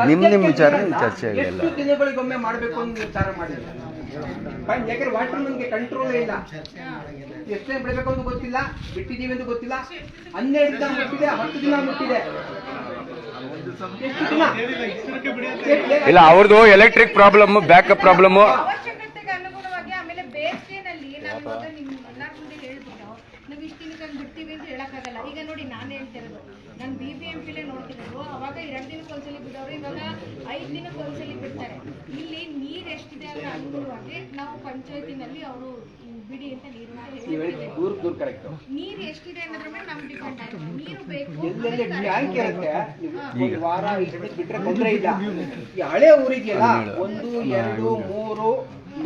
ಆಮೇಲೆ ನಿಮ್ಮ ವಿಚಾರ ಚರ್ಚೆ ಆಗಿಲ್ಲ. ದಿನಗಳಿಗೊಮ್ಮೆ ಮಾಡಬೇಕು ಅಂತ ನಿರ್ಧಾರ ಮಾಡಿಲ್ಲ. ಯಾಕಂದ್ರೆ ವಾಟರ್ ನಮ್ಗೆ ಕಂಟ್ರೋಲ್ ಇಲ್ಲ. ಎಷ್ಟು ದಿನ ಬಿಡಬೇಕು ಅಂತ ಗೊತ್ತಿಲ್ಲ, ಬಿಟ್ಟಿದೀವಿ ಅಂತ ಗೊತ್ತಿಲ್ಲ. 12 ದಿನ ಮುಟ್ಟಿದೆ, 10 ದಿನ ಮುಟ್ಟಿದೆ. ಎಷ್ಟು ದಿನ? ಇಲ್ಲ ಅವ್ರದ್ದು ಎಲೆಕ್ಟ್ರಿಕ್ ಪ್ರಾಬ್ಲಮ್, ಬ್ಯಾಕಪ್ ಪ್ರಾಬ್ಲಮ್. ಅವಶ್ಯಕತೆಗೆ ಅನುಗುಣವಾಗಿ ಆಮೇಲೆ ಬೇಸಿಗೆನಲ್ಲಿ ನಾವು ಇವಾಗ ನಿಮ್ ಎಲ್ಲಾರ ಮುಂದೆ ಹೇಳ್ಬಿಟ್ಟು ನಾವು ಇಷ್ಟು ದಿನಕ್ಕೆ ಬಿಡ್ತೀವಿ ಅಂತ ಹೇಳಕ್ಕಾಗಲ್ಲ. ಈಗ ನೋಡಿ ನಾನು ಹೇಳ್ತಿರೋದು, ನಾನು BBMPಲೇ ನೋಡ್ತಿರೋದು, ಅವಾಗ 2 ದಿನಕ್ಕೆ ಒಂದ್ಸಲಿ ಬಿಡೋರು, ಇವಾಗ 5 ದಿನಕ್ಕೆ ಒಂದ್ಸಲಿ ಬಿಡ್ತಾರೆ. ಇಲ್ಲಿ ನೀರ್ ಎಷ್ಟಿದೆ ಅಂತ ಅನುಗುಣವಾಗಿ ನಾವು ಪಂಚಾಯತಿನಲ್ಲಿ ಅವರು ಬಿಡಿ ಅಂತ ನೀರು ದೂರ ಕರೆಕ್ಟ್. ನೀರು ಎಷ್ಟಿದೆ ಅನ್ನೋದ್ರ ಮೇಲೆ ನಮ್ಗೆ ಡಿಪೆಂಡ್ ಆಗುತ್ತೆ. ನೀರು ಬೇಕು, ಎಲ್ಲೆಲ್ಲಿ ಟ್ಯಾಂಕ್ ಇರುತ್ತೆ, ಒಂದು ವಾರ ಇಷ್ಟು ಬಿಟ್ರೆ ತೊಂದರೆ ಇಲ್ಲ. ಈ ಹಳೆ ಊರಿಗೆಲ್ಲ 1, 2, 3,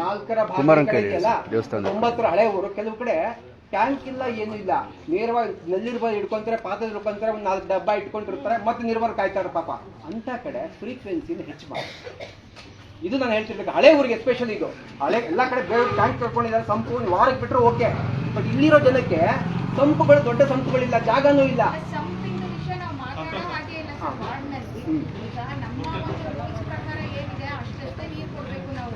4 ಭಾಗಗಳಿಗೆಲ್ಲ 9 ಹಳೆ ಊರು. ಕೆಲವು ಕಡೆ ಟ್ಯಾಂಕ್ ಇಲ್ಲ, ಏನು ಇಲ್ಲ, ನೇರವಾಗಿ ನಲ್ಲಿರ್ಬಾರ್ದು ಹಿಡ್ಕೊಂತಾರೆ, ಪಾತ್ರೆ ಹಿಡ್ಕೊಂತಾರೆ, ಒಂದು 4 ಡಬ್ಬ ಇಟ್ಕೊಂಡಿರ್ತಾರೆ, ಮತ್ತೆ ನಿರ್ಬಾರ್ ಕಾಯ್ತಾರೆ ಪಾಪ. ಅಂತ ಕಡೆ ಫ್ರೀಕ್ವೆನ್ಸಿನ ಹೆಚ್ಚು ಮಾಡಿ. ಇದು ನಾನು ಹೇಳ್ತಿರ್ಬೇಕು, ಹಳೆ ಊರಿಗೆ ಎಸ್ಪೆಷಲಿ. ಇದು ಹಳೆ ಎಲ್ಲ ಕಡೆ ಬೇರೆ ಟ್ಯಾಂಕ್ ಕರ್ಕೊಂಡಿದ್ದಾರೆ, ಸಂಪೂರ್ಣ ವಾರಕ್ಕೆ ಬಿಟ್ಟರೆ ಓಕೆ. ಬಟ್ ಇಲ್ಲಿರೋ ಜನಕ್ಕೆ ಸಂಪುಗಳು, ದೊಡ್ಡ ಸಂಪುಗಳಿಲ್ಲ, ಜಾಗನೂ ಇಲ್ಲ. ಸಂಪಿಂಗ್ ವಿಷಯ ನಾವು ಮಾತಾಡೋ ಹಾಗೆ ಇಲ್ಲ ಸರ್. ವಾರ್ಡ್ನಲ್ಲಿ ಈಗ ನಮ್ಮ ಒಂದು ರೂಲ್ಸ್ ಪ್ರಕಾರ ಏನಿದೆ ಅಷ್ಟೇ ನೀರು ಕೊಡಬೇಕು ನಾವು.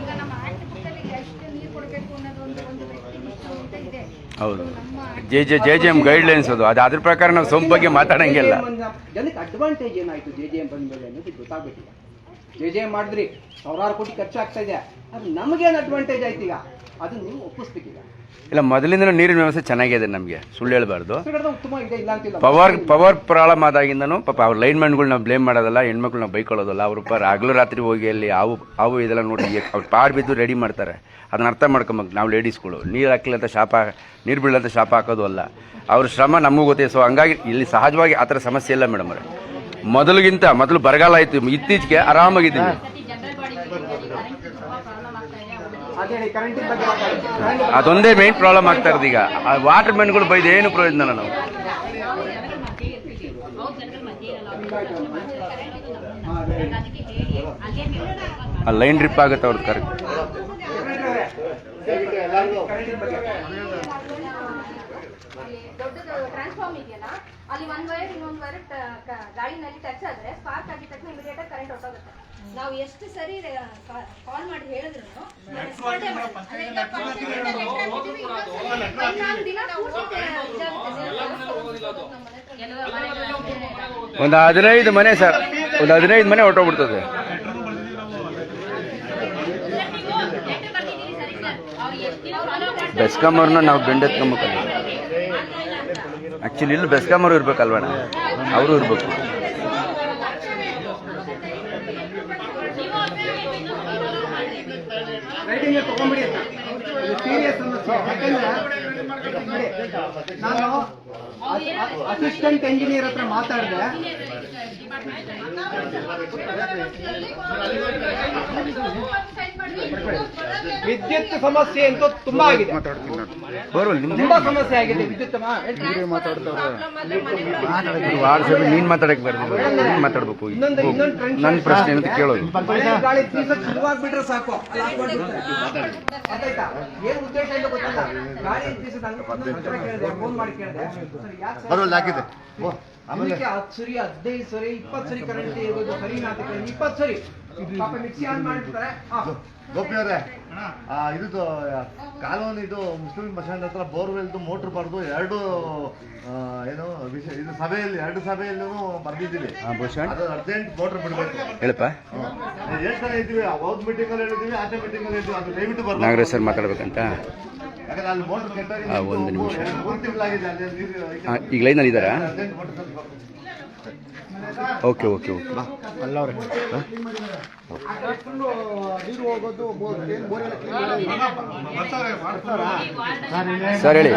ಈಗ ನಮ್ಮ ಆಕ್ಟ್ ಬುಕ್ಕಲ್ಲಿ ಎಷ್ಟು ನೀರು ಕೊಡಬೇಕು ಅನ್ನೋದು ಒಂದು ವ್ಯಕ್ತಿ ಅಂತ ಇದೆ. ಹೌದು, JJM ಗೈಡ್ಲೈನ್ಸ್ ಅದು ಅದ್ರ ಪ್ರಕಾರ ನಾವು ಸೋಂಪು ಬಗ್ಗೆ ಮಾತಾಡಂಗಿಲ್ಲ. ಜನಕ್ಕೆ ಅಡ್ವಾಂಟೇಜ್ ಏನಾಯ್ತು JJM ಬಂದ ಮೇಲೆ ಅನ್ನೋದು ಗೊತ್ತಾಗ್ಬೇಕಿಲ್ಲ. JJM ಮಾಡಿದ್ರಿ, ಸಾವಿರಾರು ಕೋಟಿ ಖರ್ಚಾಗ್ತಾ ಇದೆ, ಅದು ನಮಗೇನು ಅಡ್ವಾಂಟೇಜ್ ಆಯ್ತು ಈಗ, ಅದನ್ನು ನೀವು ಒಪ್ಪಿಸ್ಬೇಕೀಗ. ಇಲ್ಲ ಮೊದಲಿಂದ ನೀರಿನ ವ್ಯವಸ್ಥೆ ಚೆನ್ನಾಗಿದೆ, ನಮಗೆ ಸುಳ್ಳು ಹೇಳ್ಬಾರ್ದು. ಉತ್ತಮ ಇದೆ, ಇಲ್ಲ ಅಂತಿಲ್ಲ. ಪವರ್ ಪ್ರಾಬ್ಲಮ್ ಆದಾಗಿಂದನೂ ಪಾಪ ಅವ್ರ ಲೈನ್ಮನ್ಗಳು ನಾವು ಬ್ಲೇಮ್ ಮಾಡೋದಲ್ಲ, ಹೆಣ್ಮಕ್ಳು ನಾವು ಬೈಕೊಳ್ಳೋದಲ್ಲ. ಅವ್ರ ಹಗಲು ರಾತ್ರಿ ಹೋಗಿ ಅಲ್ಲಿ ಹಾವು ಇದೆಲ್ಲ ನೋಡಿ ಅವ್ರು ಪಾಡ್ ಬಿದ್ದು ರೆಡಿ ಮಾಡ್ತಾರೆ. ಅದನ್ನ ಅರ್ಥ ಮಾಡ್ಕೊಬೇಕು ನಾವು ಲೇಡೀಸ್ಗಳು. ನೀರು ಹಾಕಿಲ್ಲ ಅಂತ ನೀರು ಬೀಳಂತ ಶಾಪ ಹಾಕೋದು ಅಲ್ಲ, ಅವ್ರ ಶ್ರಮ ನಮಗೂ ಗೊತ್ತಿದೆ. ಸೊ ಹಂಗಾಗಿ ಇಲ್ಲಿ ಸಹಜವಾಗಿ ಆ ಥರ ಸಮಸ್ಯೆ ಇಲ್ಲ ಮೇಡಮ್ ಅವರೇ. ಮೊದಲು ಬರಗಾಲ ಆಯಿತು, ಇತ್ತೀಚೆಗೆ ಆರಾಮಾಗಿದ್ದೀವಿ. ಅದೊಂದೇ ಮೇನ್ ಪ್ರಾಬ್ಲಮ್ ಆಗ್ತಾ ಇರೋದು ಈಗ. ವಾಟರ್ ಮ್ಯಾನ್ಗಳು ಬೈದು ಏನು ಪ್ರಯೋಜನ ನಾವು. ಆ ಲೈನ್ ಡ್ರಿಪ್ ಆಗುತ್ತೆ ಅವ್ರದ್ದು ಕರೆಕ್ಟ್. ದೊಡ್ಡದು ಟ್ರಾನ್ಸ್ಫಾರ್ಮ್ ಇದೆಯಲ್ಲ, ಅಲ್ಲಿ ಒಂದು ವೈರ್ ಇನ್ನೊಂದು ವೈರ್ ಗಾಳಿನಲ್ಲಿ ಟಚ್ ಆದ್ರೆ ಸ್ಪಾರ್ಕ್ ಆಗಿದ ತಕ್ಷಣ ಇಮಿಡಿಯೇಟ್ ಆಗಿ ಕರೆಂಟ್ ಹೊರಟೋಗುತ್ತೆ. ನಾವು ಎಷ್ಟು ಸರಿ ಕಾಲ್ ಮಾಡಿ ಹೇಳಿದ್ರು ಒಂದು 15 ಮನೆ ಸರ್, ಒಂದು 15 ಮನೆ ಹೊರಟೋಗ್ಬಿಡ್ತದೆ. ಬೆಸ್ಕಾಂ ಅವ್ರನ್ನ ನಾವು ಬೆಂಡೆತ್ಕೊಂಬೇಕಲ್ಲ. ಆ್ಯಕ್ಚುಲಿ ಇಲ್ಲಿ ಬೆಸ್ಕಾಂ ಅವರು ಇರ್ಬೇಕಲ್ವಣ, ಅವರು ಇರ್ಬೇಕು. ತಗೊಂಡ್ಬಿಡಿ ಅಂತ ಸೀರಿಯಸ್ ಸಮಸ್ಯೆ. ನಾನು ಅಸಿಸ್ಟೆಂಟ್ ಎಂಜಿನಿಯರ್ ಹತ್ರ ಮಾತಾಡಿದೆ. ವಿದ್ಯುತ್ ಸಮಸ್ಯೆ ಅಂತೂ ತುಂಬಾ ಆಗಿದೆ, ತುಂಬಾ ಸಮಸ್ಯೆ ಆಗಿದೆ ವಿದ್ಯುತ್. ನೀನ್ ಮಾತಾಡಕ್ ಬರ್ದಿಲ್ಲ, ನೀನ್ ಮಾತಾಡ್ಬೇಕು. ನನ್ನ ಪ್ರಶ್ನೆ ಅಂತ ಕೇಳೋದು. ಗಾಳಿ ಬೀಸಕ್ ಶುರುವಾಗ್ಬಿಟ್ರೆ ಸಾಕು, ಅದಾಯ್ತಾ? ಏನ್ ಉದ್ದೇಶ ಇಲ್ಲ ಗೊತ್ತಿಲ್ಲ. ಗಾಳಿ ಬೀಸದ ಫೋನ್ ಮಾಡಿ ಕೇಳಿದೆ, ಅದಕ್ಕೆ 10 ಸರಿ 15 ಸರಿ 20 ಸರಿ ಕರೆಂಟ್ ಇರೋದು ಸರಿ ಅಂತ ಕೇಳಿ 20 ಸರಿ ಪಾಪ ಮಿಕ್ಸಿ ಆನ್ ಮಾಡಿರ್ತಾರೆ. ಗೋಪಿ ಅವರೇ, ಇದು ಕಾಲೋನಿ ಇದು ಮುಸ್ಲಿಂ ಬಸ್ ಹತ್ರ ಬೋರ್ವೆಲ್ದು ಮೋಟ್ರ್ ಬರೆದು 2 ಏನು ವಿಷಯ ಇದು ಸಭೆಯಲ್ಲಿ 2 ಸಭೆಯಲ್ಲೂ ಬರ್ದಿದ್ದೀವಿ. ಅದು ಅರ್ಜೆಂಟ್ ಮೋಟ್ರ್ ಬಿಡಬೇಕು ಹೇಳಪ್ಪ. ಹೇಳ್ತಾನೆ ಇದ್ದೀವಿ, ಹೌದ್ ಮೀಟಿಂಗ್ ಅಲ್ಲಿ ಹೇಳಿದ್ದೀವಿ, ಆಚೆ ಮೀಟಿಂಗ್ ಅಲ್ಲಿ ಹೇಳಿದ್ದೀವಿ. ಅದು ದಯವಿಟ್ಟು ಬರ್ಬೇಕು. ನಾಗರಾಜ್ ಸರ್ ಮಾತಾಡ್ಬೇಕಂತ. ಯಾಕಂದ್ರೆ ಅಲ್ಲಿ ಮೋಟ್ರ್ ಕೆಟ್ಟಾಗಿ 1 ನಿಮಿಷ. 3 ತಿಂಗಳಾಗಿದೆ ಅಲ್ಲಿ ನೀರು. ಈಗ ಲೈನಲ್ಲಿ ಇದ್ದಾರಾ? ಅರ್ಜೆಂಟ್ ಮೋಟ್ರ್ ತಂದು ಓಕೆ. ಅಲ್ಲವ್ರೆ ಸರ್ ಹೇಳಿ.